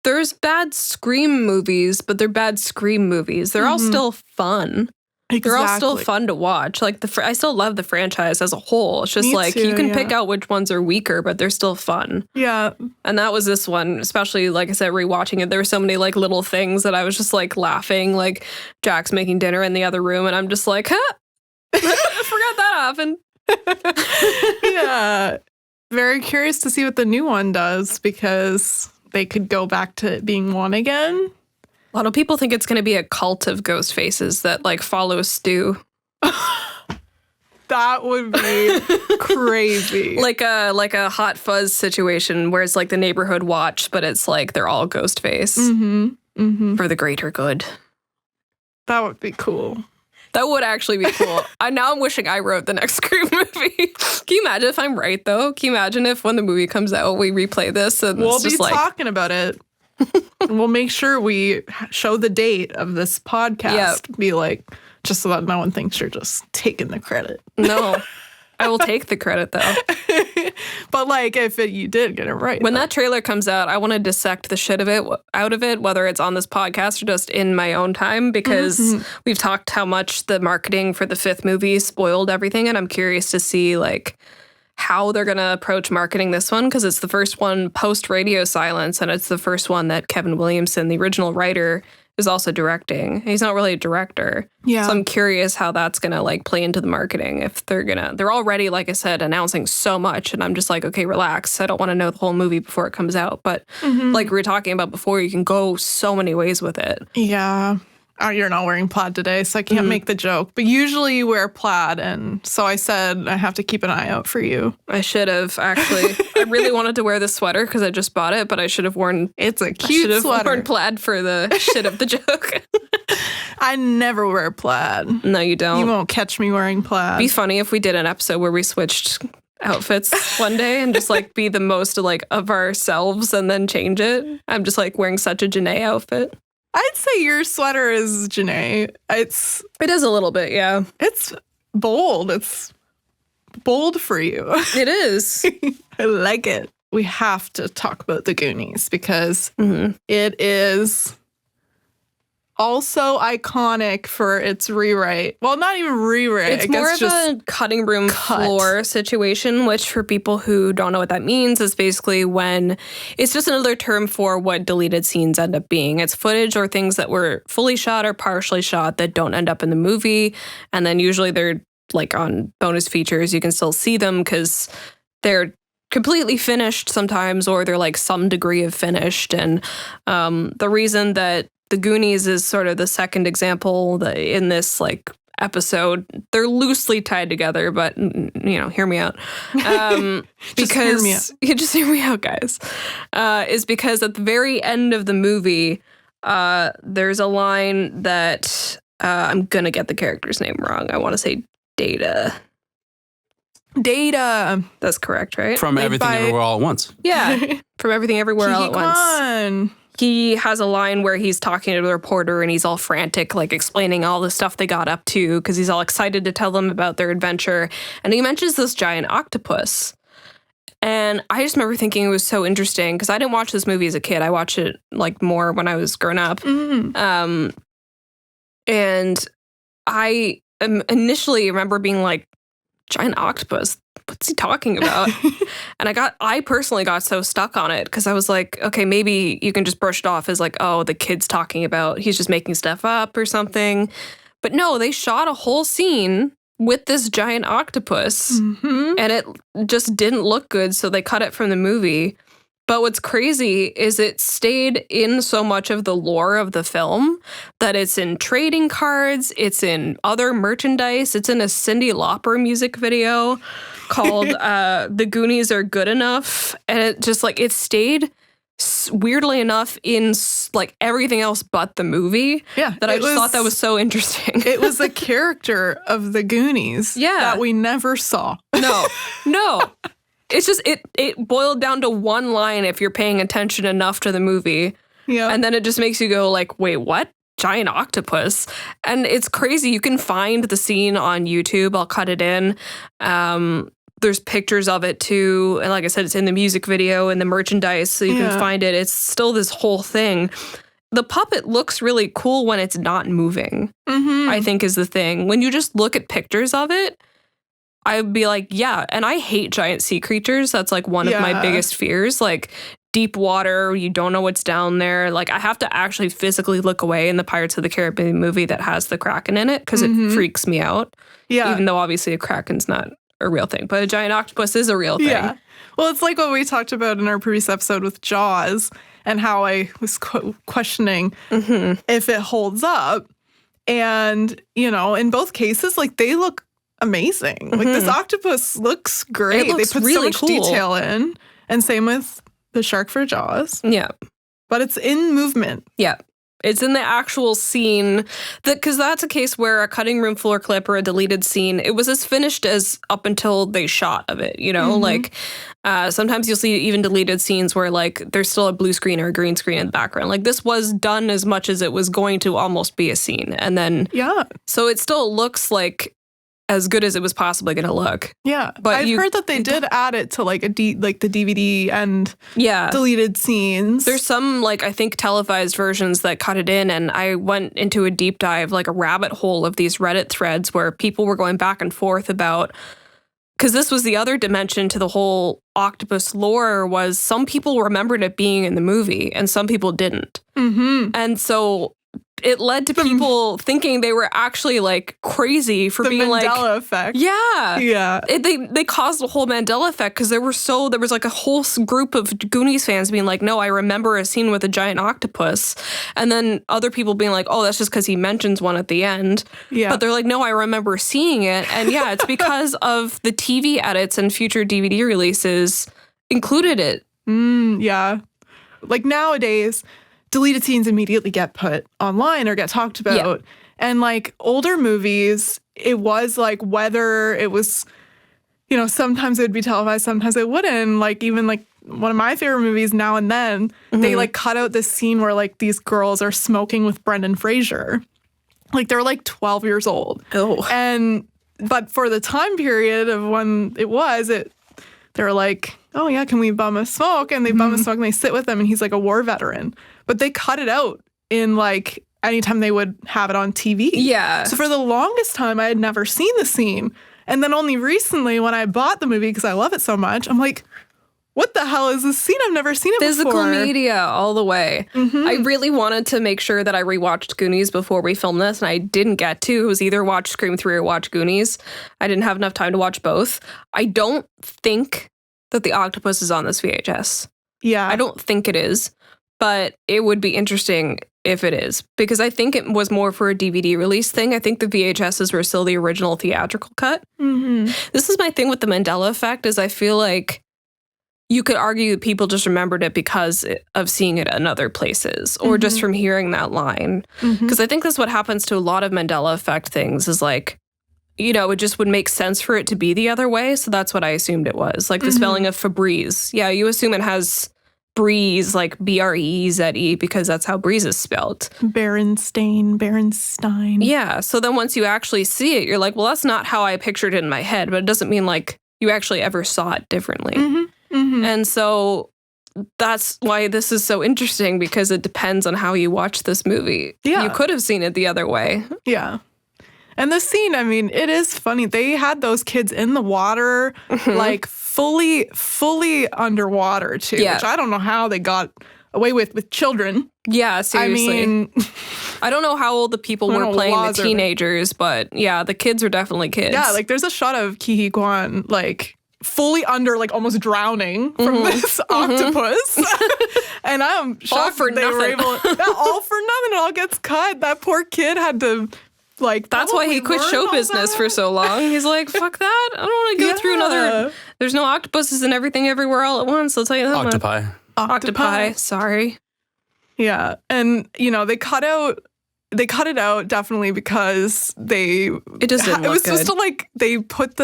there's bad Scream movies, but they're bad Scream movies. They're all still fun. Exactly. They're all still fun to watch. Like, I still love the franchise as a whole. It's just Me like, too, you can pick out which ones are weaker, but they're still fun. Yeah. And that was this one, especially, like I said, rewatching it. There were so many, like, little things that I was just, like, laughing. Like, Jack's making dinner in the other room, and I'm just like, huh? I forgot that happened. Yeah. Very curious to see what the new one does, because they could go back to being one again. A lot of people think it's going to be a cult of ghost faces that, like, follow Stu. That would be crazy. Like a Hot Fuzz situation where it's like the neighborhood watch, but it's like they're all ghost face for the greater good. That would be cool. That would actually be cool. Now I'm wishing I wrote the next Scream movie. Can you imagine if I'm right, though? Can you imagine if when the movie comes out, we replay this and we'll it's just be talking about it. We'll make sure we show the date of this podcast. Yep. Be like, just so that no one thinks you're just taking the credit. No, I will take the credit, though. But, like, if you did get it right. When that trailer comes out, I want to dissect the shit out of it, whether it's on this podcast or just in my own time, because we've talked how much the marketing for the 5th movie spoiled everything, and I'm curious to see, like, how they're going to approach marketing this one, because it's the first one post Radio Silence, and it's the first one that Kevin Williamson, the original writer, is also directing. He's not really a director. Yeah. So I'm curious how that's going to like play into the marketing. If they're already, like I said, announcing so much, and I'm just like, okay, relax. I don't want to know the whole movie before it comes out. But like we were talking about before, you can go so many ways with it. Yeah. Oh, you're not wearing plaid today, so I can't make the joke. But usually you wear plaid, and so I said I have to keep an eye out for you. I should have, actually. I really wanted to wear this sweater because I just bought it, but I should have worn... It's a cute sweater. Worn plaid for the shit of the joke. I never wear plaid. No, you don't. You won't catch me wearing plaid. It'd be funny if we did an episode where we switched outfits one day and just like be the most like of ourselves and then change it. I'm just like wearing such a Janae outfit. I'd say your sweater is Janae. It is a little bit, yeah. It's bold. It's bold for you. It is. I like it. We have to talk about the Goonies because it is also iconic for its rewrite. Well, not even rewrite. It's more of a cutting room floor situation, which for people who don't know what that means is basically when it's just another term for what deleted scenes end up being. It's footage or things that were fully shot or partially shot that don't end up in the movie. And then usually they're like on bonus features. You can still see them because they're completely finished sometimes, or they're like some degree of finished. And the reason that The Goonies is sort of the second example in this like episode. They're loosely tied together, but you know, hear me out. Because just hear me out, guys. Is because at the very end of the movie, there's a line that I'm gonna get the character's name wrong. I want to say Data. That's correct, right? From Everything Everywhere All at Once. Yeah, from Everything Everywhere All at Once. Once. He has a line where he's talking to the reporter and he's all frantic, like explaining all the stuff they got up to because he's all excited to tell them about their adventure. And he mentions this giant octopus. And I just remember thinking it was so interesting because I didn't watch this movie as a kid. I watched it like more when I was grown up. And I initially remember being like, giant octopus? What's he talking about? And I personally got so stuck on it because I was like, okay, maybe you can just brush it off as like, oh, the kid's talking about, he's just making stuff up or something. But no, they shot a whole scene with this giant octopus and it just didn't look good. So they cut it from the movie. But what's crazy is it stayed in so much of the lore of the film that it's in trading cards, it's in other merchandise, it's in a Cyndi Lauper music video called The Goonies Are Good Enough. And it just like, it stayed weirdly enough in like everything else but the movie. Yeah. That I just thought that was so interesting. It was a character of the Goonies that we never saw. No. It's just, it boiled down to one line if you're paying attention enough to the movie. Yeah. And then it just makes you go like, wait, what? Giant octopus? And it's crazy. You can find the scene on YouTube. I'll cut it in. There's pictures of it too. And like I said, it's in the music video and the merchandise. So you can find it. It's still this whole thing. The puppet looks really cool when it's not moving, I think is the thing. When you just look at pictures of it, I'd be like, yeah. And I hate giant sea creatures. That's like one of my biggest fears. Like deep water, you don't know what's down there. Like I have to actually physically look away in the Pirates of the Caribbean movie that has the Kraken in it because it freaks me out. Yeah. Even though obviously a Kraken's not a real thing, but a giant octopus is a real thing. Yeah. Well, it's like what we talked about in our previous episode with Jaws and how I was questioning if it holds up. And, you know, in both cases, like they look amazing. Like this octopus looks great. It looks they put really so much detail in. And same with the shark for Jaws. Yeah. But it's in movement. Yeah. It's in the actual scene. Because that's a case where a cutting room floor clip or a deleted scene, it was as finished as up until they shot of it, you know? Like sometimes you'll see even deleted scenes where like there's still a blue screen or a green screen in the background. Like this was done as much as it was going to almost be a scene. And then, so it still looks like as good as it was possibly going to look. Yeah. But I've heard that they did add it to like the DVD and deleted scenes. There's some like I think televised versions that cut it in, and I went into a deep dive, like a rabbit hole of these Reddit threads where people were going back and forth about because this was the other dimension to the whole octopus lore, was some people remembered it being in the movie and some people didn't. Mm-hmm. And so it led to people thinking they were actually like crazy for being like... The Mandela effect. Yeah. Yeah. They caused the whole Mandela effect because there was like a whole group of Goonies fans being like, no, I remember a scene with a giant octopus. And then other people being like, oh, that's just because he mentions one at the end. Yeah. But they're like, no, I remember seeing it. And yeah, it's because of the TV edits and future DVD releases included it. Yeah. Like nowadays, deleted scenes immediately get put online or get talked about. Yeah. And like older movies, it was like whether it was, you know, sometimes it would be televised, sometimes it wouldn't. Like even like one of my favorite movies, Now and Then, they like cut out this scene where like these girls are smoking with Brendan Fraser. Like they're like 12 years old. Oh. But for the time period of when it was, they're like, oh yeah, can we bum a smoke? And they bum a smoke and they sit with him and he's like a war veteran. But they cut it out in like anytime they would have it on TV. Yeah. So for the longest time, I had never seen the scene. And then only recently when I bought the movie, because I love it so much, I'm like, what the hell is this scene? I've never seen it Physical before. media all the way. I really wanted to make sure that I rewatched Goonies before we filmed this, and I didn't get to. It was either watch Scream 3 or watch Goonies. I didn't have enough time to watch both. I don't think that the octopus is on this VHS. Yeah. I don't think it is, but it would be interesting if it is, because I think it was more for a DVD release thing. I think the VHSs were still the original theatrical cut. This is my thing with the Mandela effect, is I feel like you could argue that people just remembered it because of seeing it in other places or just from hearing that line. Because I think that's what happens to a lot of Mandela effect things, is like, you know, it just would make sense for it to be the other way. So that's what I assumed it was. Like the spelling of Febreze. Yeah, you assume it has breeze, like Breze, because that's how breeze is spelled. Berenstein. Yeah. So then once you actually see it, you're like, well, that's not how I pictured it in my head. But it doesn't mean like you actually ever saw it differently. And so that's why this is so interesting, because it depends on how you watch this movie. Yeah. You could have seen it the other way. Yeah. And the scene, I mean, it is funny. They had those kids in the water, like fully underwater too, Yeah. which I don't know how they got away with children. Yeah, seriously. I mean, I don't know how old the people were playing the teenagers, but yeah, the kids are definitely kids. Yeah, like there's a shot of Ke Huy Quan like fully under, like almost drowning from this octopus. And I'm shocked all for they were nothing. able, all for nothing. It all gets cut. That poor kid had to like. That's why he quit learn show all business that. for so long. He's like, fuck that. I don't want to go through another. There's no octopuses and everything everywhere all at once. I'll tell you that much. Octopi. Sorry. Yeah. And, you know, they cut it out definitely because It just didn't it was look supposed good. to like, they put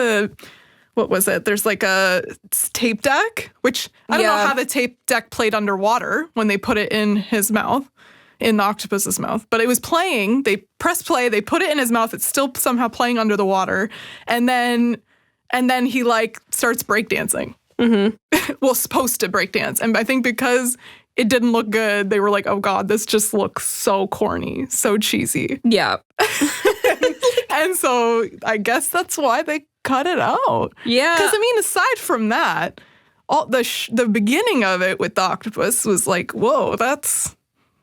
what was it? There's like a tape deck, which I don't know Yeah. how the tape deck played underwater when they put it in his mouth, in the octopus's mouth. But it was playing. They press play. They put it in his mouth. It's still somehow playing under the water. And then he like starts breakdancing. Well, supposed to breakdance. And I think because it didn't look good, they were like, oh God, this just looks so corny, so cheesy. Yeah. And so I guess that's why they cut it out. Yeah. Because I mean, aside from that, all the beginning of it with the octopus was like, whoa, that's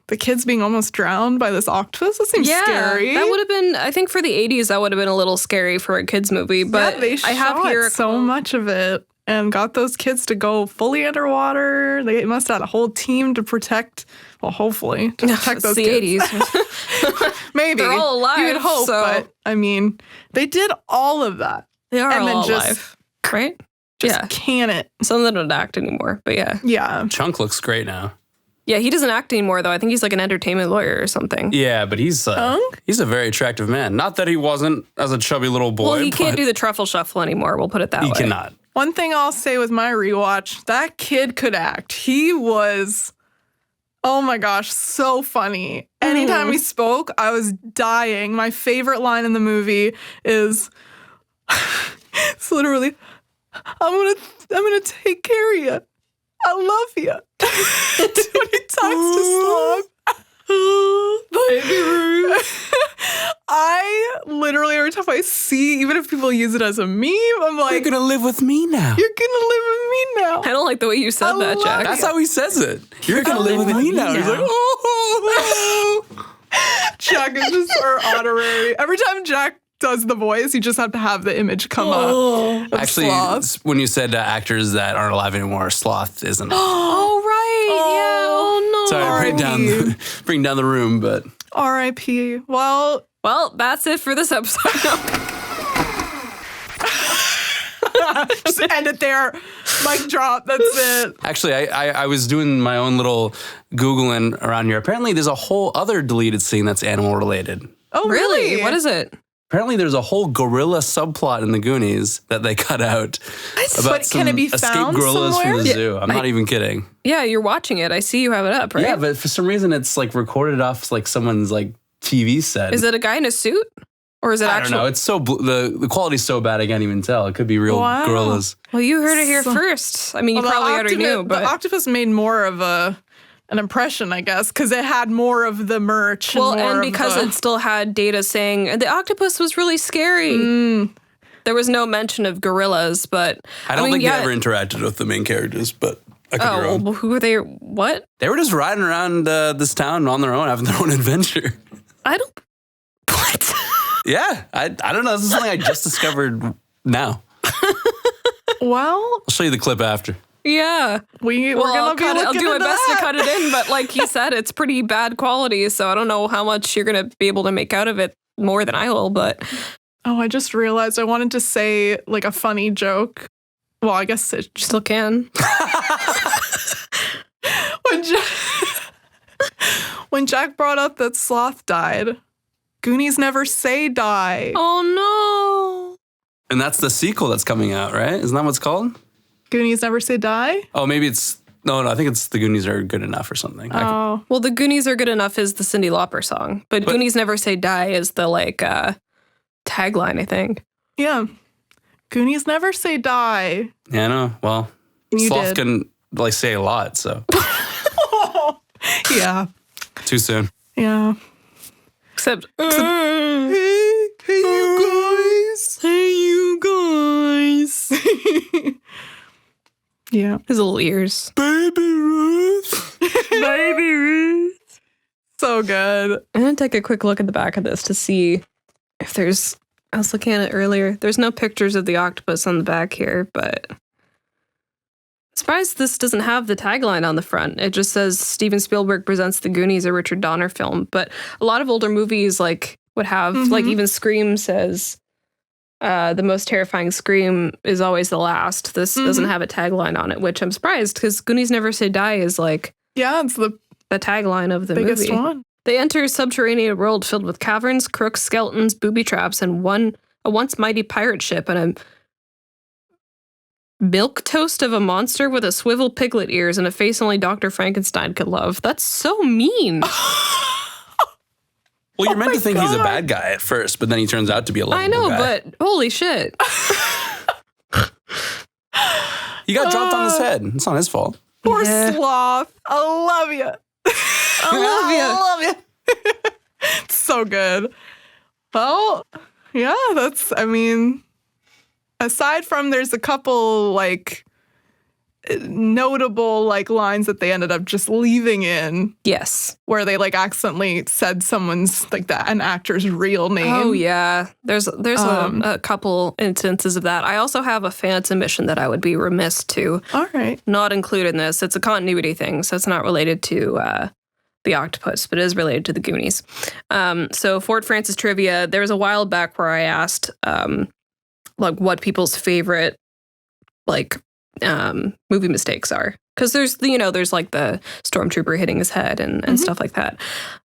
the kids being almost drowned by this octopus. That seems scary. That would have been, I think for the 80s, that would have been a little scary for a kids movie. But yeah, they I have here so much of it and got those kids to go fully underwater. They must have had a whole team to protect. Well, hopefully to protect it's those the kids. 80s. Maybe They're all alive. You would hope, so but I mean, they did all of that. they are and then all just- alive, right? Just can it. Some of them don't act anymore, but yeah. Yeah. Chunk looks great now. Yeah, he doesn't act anymore, though. I think he's like an entertainment lawyer or something. Yeah, but he's a very attractive man. Not that he wasn't as a chubby little boy. Well, he can't but do the truffle shuffle anymore. We'll put it that He way. cannot. One thing I'll say with my rewatch, that kid could act. He was, oh my gosh, so funny. Anytime he spoke, I was dying. My favorite line in the movie is, it's literally, I'm gonna take care of you. I love you. When he talks to Sloan. Baby Ruth. I literally, every time I see, even if people use it as a meme, I'm like, You're gonna live with me now. you're gonna live with me now. I don't like the way you said that, love Jack. That's how he says it. You're gonna live with me now. He's like, oh. Jack is just our honorary. Every time Jack does the voice, you just have to have the image come up. Actually, Sloth. when you said actors that aren't alive anymore, Sloth isn't. Oh, right. Yeah. Oh, no. Sorry, bring down the room, but R.I.P. Well, That's it for this episode. just end it there. Mic drop. That's it. actually, I was doing my own little Googling around here. Apparently, there's a whole other deleted scene that's animal related. Oh, Really? What is it? Apparently, there's a whole gorilla subplot in the Goonies that they cut out. But can it be escaped found gorillas somewhere? from the zoo. I'm not even kidding. Yeah, you're watching it. I see you have it up, right? Yeah, but for some reason, it's like recorded off like someone's like TV set. Is it a guy in a suit? Or is it I actual? don't know. It's so the quality's so bad I can't even tell. It could be real Wow. gorillas. Well, you heard it here first. I mean, you Well, probably already knew, but the octopus made more of an impression, I guess, because it had more of the merch. and because it still had data saying the octopus was really scary. There was no mention of gorillas, but I don't think they ever interacted with the main characters, but I could be wrong. well, who were they? What? They were just riding around this town on their own, having their own adventure. I don't. What? Yeah, I don't know. This is something I just discovered now. Well, I'll show you the clip after. Yeah. we're Well, gonna be I'll looking do my into best that. to cut it in, but like he said, it's pretty bad quality, so I don't know how much you're gonna be able to make out of it more than I will. But Oh, I just realized I wanted to say like a funny joke. Well, I guess it just still can. when Jack brought up that Sloth died, Goonies never say die. Oh And that's the sequel that's coming out, right? Isn't that what it's called? Goonies never say die? Oh, maybe it's no. I think it's the Goonies are good enough or something. Oh, no. Well, the Goonies are good enough is the Cyndi Lauper song, but Goonies never say die is the like tagline, I think. yeah. Goonies never say die. Yeah, I know. Well, You Sloth did. can like say a lot, so Yeah. too soon. Yeah. Except Hey, you guys. hey, you guys. Yeah. His little ears. Baby Ruth. Baby Ruth. So good. I'm gonna take a quick look at the back of this to see if there's. I was looking at it earlier. There's no pictures of the octopus on the back here, but I'm surprised this doesn't have the tagline on the front. It just says Steven Spielberg presents The Goonies, a Richard Donner film. But a lot of older movies like would have like even Scream says the most terrifying scream is always the last. This doesn't have a tagline on it, which I'm surprised because Goonies Never Say Die is like Yeah, it's the the tagline of the biggest movie. one. They enter a subterranean world filled with caverns, crooks, skeletons, booby traps, and a once mighty pirate ship and a milk toast of a monster with a swivel piglet ears and a face only Dr. Frankenstein could love. That's so mean. Well, you're meant to think he's a bad guy at first, but then he turns out to be a lovable I know, guy. but holy shit. He got dropped on his head. It's not his fault. Poor Yeah. Sloth. I love you. I love you. It's so good. Well, yeah, I mean, aside from there's a couple like notable like lines that they ended up just leaving in Yes. where they like accidentally said someone's like an actor's real name. Oh yeah. There's a couple instances of that. I also have a fan submission that I would be remiss to All right. not include in this. It's a continuity thing, so it's not related to the octopus, but it is related to the Goonies. So Fort Francis trivia, there was a while back where I asked like what people's favorite like movie mistakes are. Because there's like the stormtrooper hitting his head and stuff like that.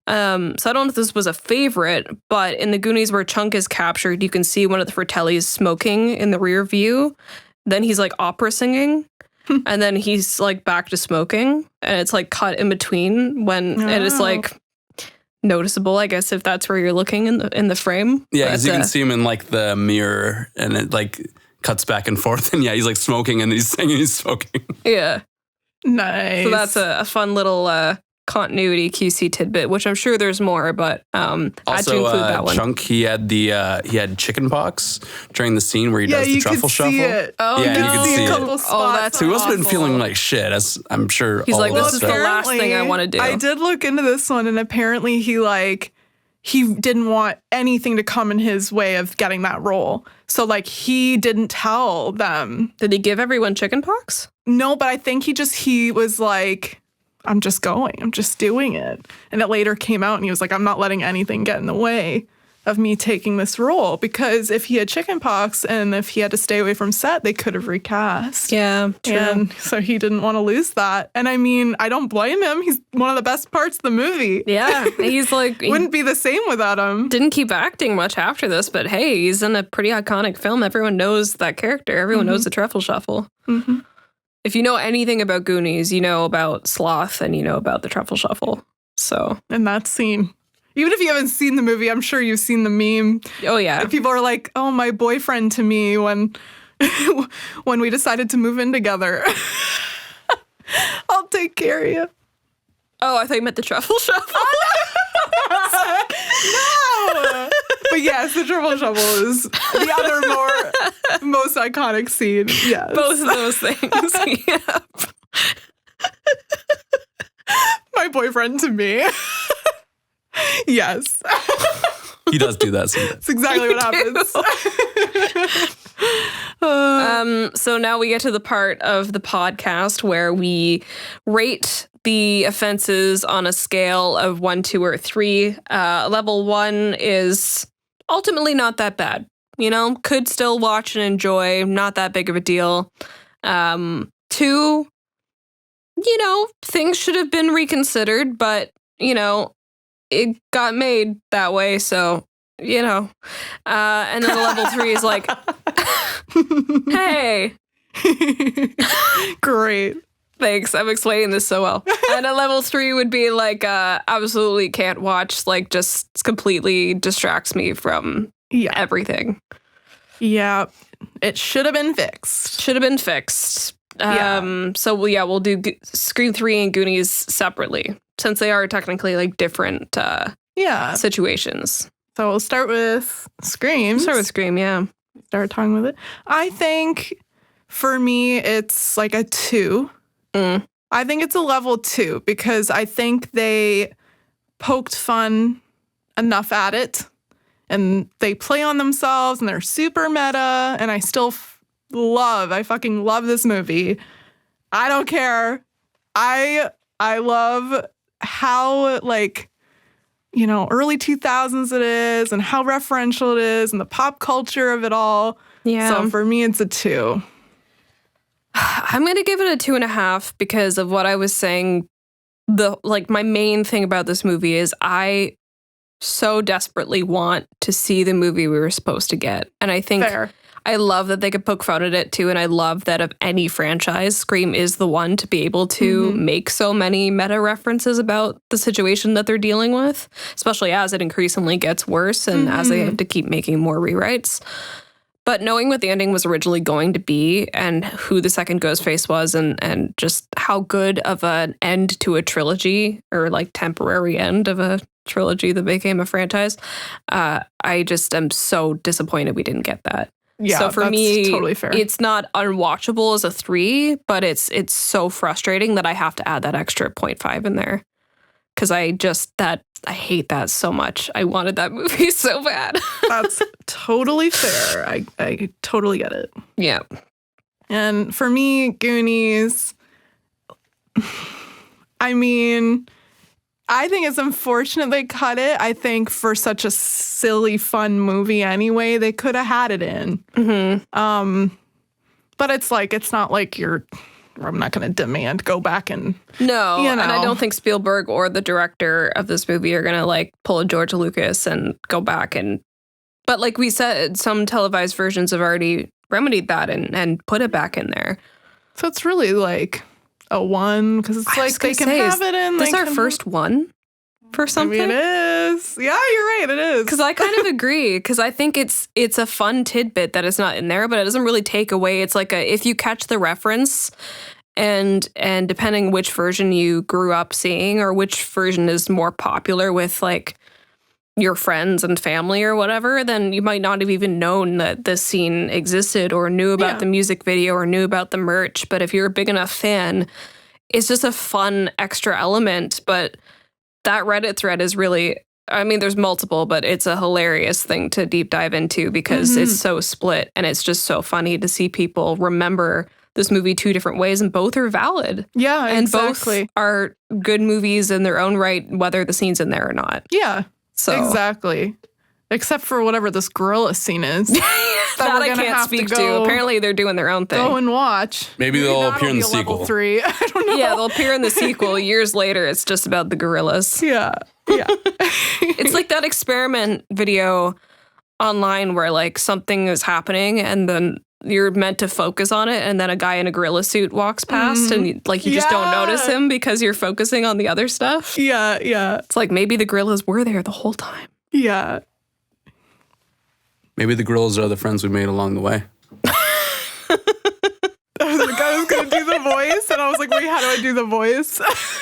So I don't know if this was a favorite, but in the Goonies where Chunk is captured, you can see one of the Fratellis smoking in the rear view. Then he's like opera singing. And then he's like back to smoking, and it's like cut in between when and it's like noticeable, I guess, if that's where you're looking in the frame. Yeah, because But, you can see him in like the mirror, and it like cuts back and forth, and yeah, he's like smoking, and he's singing, he's smoking. yeah. Nice. So that's a fun little continuity QC tidbit, which I'm sure there's more, but had to include that one. Chunk, he had chicken pox during the scene where he does the truffle shuffle. It. Oh, yeah, no. you could see a couple it. spots. So he must have been awful. feeling like shit, as I'm sure. He's all like, of this us is the are. last thing I want to do. I did look into this one, and apparently he didn't want anything to come in his way of getting that role. So he didn't tell them. Did he give everyone chickenpox? No, but I think he was like, I'm just going. I'm just doing it. And it later came out and he was like, I'm not letting anything get in the way of me taking this role. Because if he had chickenpox and if he had to stay away from set, they could have recast. Yeah, true. And so he didn't want to lose that. And I mean, I don't blame him. He's one of the best parts of the movie. Yeah, he's like... Wouldn't be the same without him. Didn't keep acting much after this, but hey, he's in a pretty iconic film. Everyone knows that character. Everyone knows the truffle shuffle. Mm-hmm. If you know anything about Goonies, you know about Sloth and you know about the truffle shuffle. So, And that scene. Even if you haven't seen the movie, I'm sure you've seen the meme. oh yeah. People are like, oh, my boyfriend to me when we decided to move in together. I'll take care of you. Oh, I thought you meant the truffle shuffle. No! But yes, the triple shovel is the other most iconic scene. Yes. Both of those things. Yeah. My boyfriend to me. Yes. He does do that. That's exactly what happens. So now we get to the part of the podcast where we rate the offenses on a scale of 1, 2, or 3. Level 1 is ultimately not that bad. Could still watch and enjoy. Not that big of a deal. 2, things should have been reconsidered, but, it got made that way, so, and then the level 3 is like, hey. Great. Thanks, I'm explaining this so well. And a level 3 would be like, absolutely can't watch, just completely distracts me from everything. Yeah, it should have been fixed. Should have been fixed. Yeah. So we'll do Scream 3 and Goonies separately, since they are technically different situations. So we'll start with Scream. Start with Scream, yeah. Start talking with it. I think for me, it's like a 2. I think it's a level 2 because I think they poked fun enough at it and they play on themselves and they're super meta and I still I fucking love this movie. I don't care. I love how early 2000s it is and how referential it is and the pop culture of it all. Yeah. So for me, it's a 2. I'm going to give it a 2.5 because of what I was saying. My main thing about this movie is I so desperately want to see the movie we were supposed to get. And I think Fair. I love that they could poke fun at it too. And I love that of any franchise, Scream is the one to be able to make so many meta references about the situation that they're dealing with, especially as it increasingly gets worse and as they have to keep making more rewrites. But knowing what the ending was originally going to be and who the second Ghostface was and just how good of an end to a trilogy or temporary end of a trilogy that became a franchise, I just am so disappointed we didn't get that. Yeah, so for that's me, totally fair. It's not unwatchable as a 3, but it's so frustrating that I have to add that extra 0.5 in there. Because I hate that so much. I wanted that movie so bad. That's totally fair. I totally get it. Yeah. And for me, Goonies, I mean, I think it's unfortunate they cut it. I think for such a silly, fun movie anyway, they could have had it in. But it's not like I'm not going to demand go back and... No, and I don't think Spielberg or the director of this movie are going to pull a George Lucas and go back and... But like we said, some televised versions have already remedied that and put it back in there. So it's really a 1 because it's they can have it in. This is our first one for something. I mean, it is. Yeah, you're right. It is. Because I kind of agree. Because I think it's a fun tidbit that is not in there, but it doesn't really take away. It's if you catch the reference And depending which version you grew up seeing or which version is more popular with like your friends and family or whatever, then you might not have even known that this scene existed or knew about the music video or knew about the merch. But if you're a big enough fan, it's just a fun extra element. But that Reddit thread is really, I mean, there's multiple, but it's a hilarious thing to deep dive into because it's so split and it's just so funny to see people remember this movie two different ways and both are valid. Yeah, and exactly. both are good movies in their own right, whether the scene's in there or not. Yeah, so exactly. Except for whatever this gorilla scene is. that I can't speak to. Apparently they're doing their own thing. Go and watch. Maybe they'll appear in the Level sequel. 3. I don't know. Yeah, they'll appear in the sequel. Years later, it's just about the gorillas. Yeah. It's like that experiment video online where like something is happening and then you're meant to focus on it and then a guy in a gorilla suit walks past and you just don't notice him because you're focusing on the other stuff. Yeah. It's like maybe the gorillas were there the whole time. Yeah. Maybe the gorillas are the friends we made along the way. I was going to do the voice, and I was like, wait, how do I do the voice?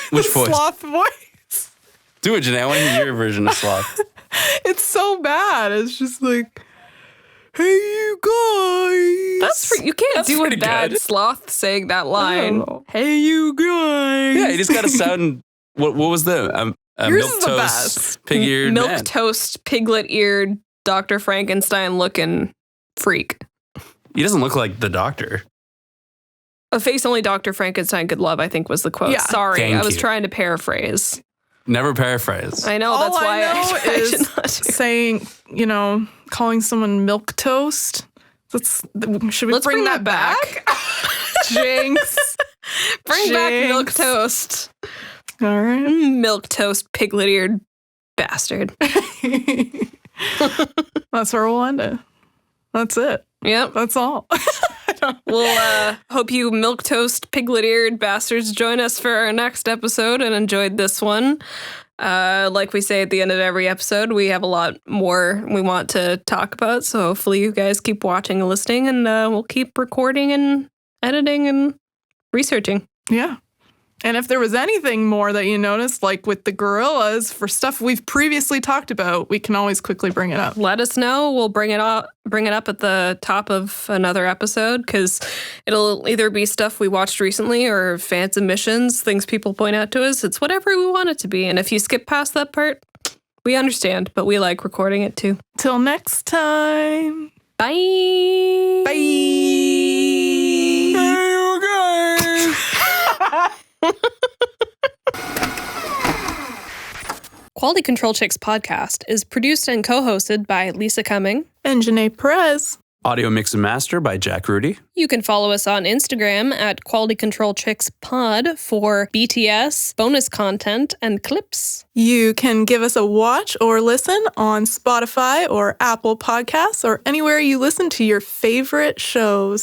Which the voice? Sloth voice. Do it, Janae. I want to hear your version of Sloth. It's so bad. It's just like, hey, you guys. You can't That's do a pretty bad good. sloth saying that line. Oh. Hey, you guys. Yeah, you just got to sound. What was the Yours milk is the toast, best. pig-eared Milk man? toast, piglet-eared, Dr. Frankenstein looking freak. He doesn't look like the doctor. A face only Dr. Frankenstein could love, I think was the quote. Yeah. Sorry, Thank I was you. trying to parafrase. Never paraphrase. I know, All that's why I know I should is not do. saying, calling someone milk toast. Should we Let's bring that back? Jinx. Bring back milk Jinx. toast. All right. Milk toast, piglet-eared bastard. That's where we'll end it. That's it. Yep. That's all. We'll hope you milk toast, piglet-eared bastards join us for our next episode and enjoyed this one. Like we say at the end of every episode, we have a lot more we want to talk about. So hopefully you guys keep watching and listening, and we'll keep recording and editing and researching. Yeah. And if there was anything more that you noticed, like with the gorillas, for stuff we've previously talked about, we can always quickly bring it up. Let us know. We'll bring it up at the top of another episode because it'll either be stuff we watched recently or fan submissions, things people point out to us. It's whatever we want it to be. And if you skip past that part, we understand, but we like recording it too. Till next time. Bye. Quality Control Chicks podcast is produced and co-hosted by Lisa Cumming. And Janae Perez. Audio mix and master by Jack Rudy. You can follow us on Instagram at Quality Control Chicks Pod for BTS, bonus content, and clips. You can give us a watch or listen on Spotify or Apple Podcasts or anywhere you listen to your favorite shows.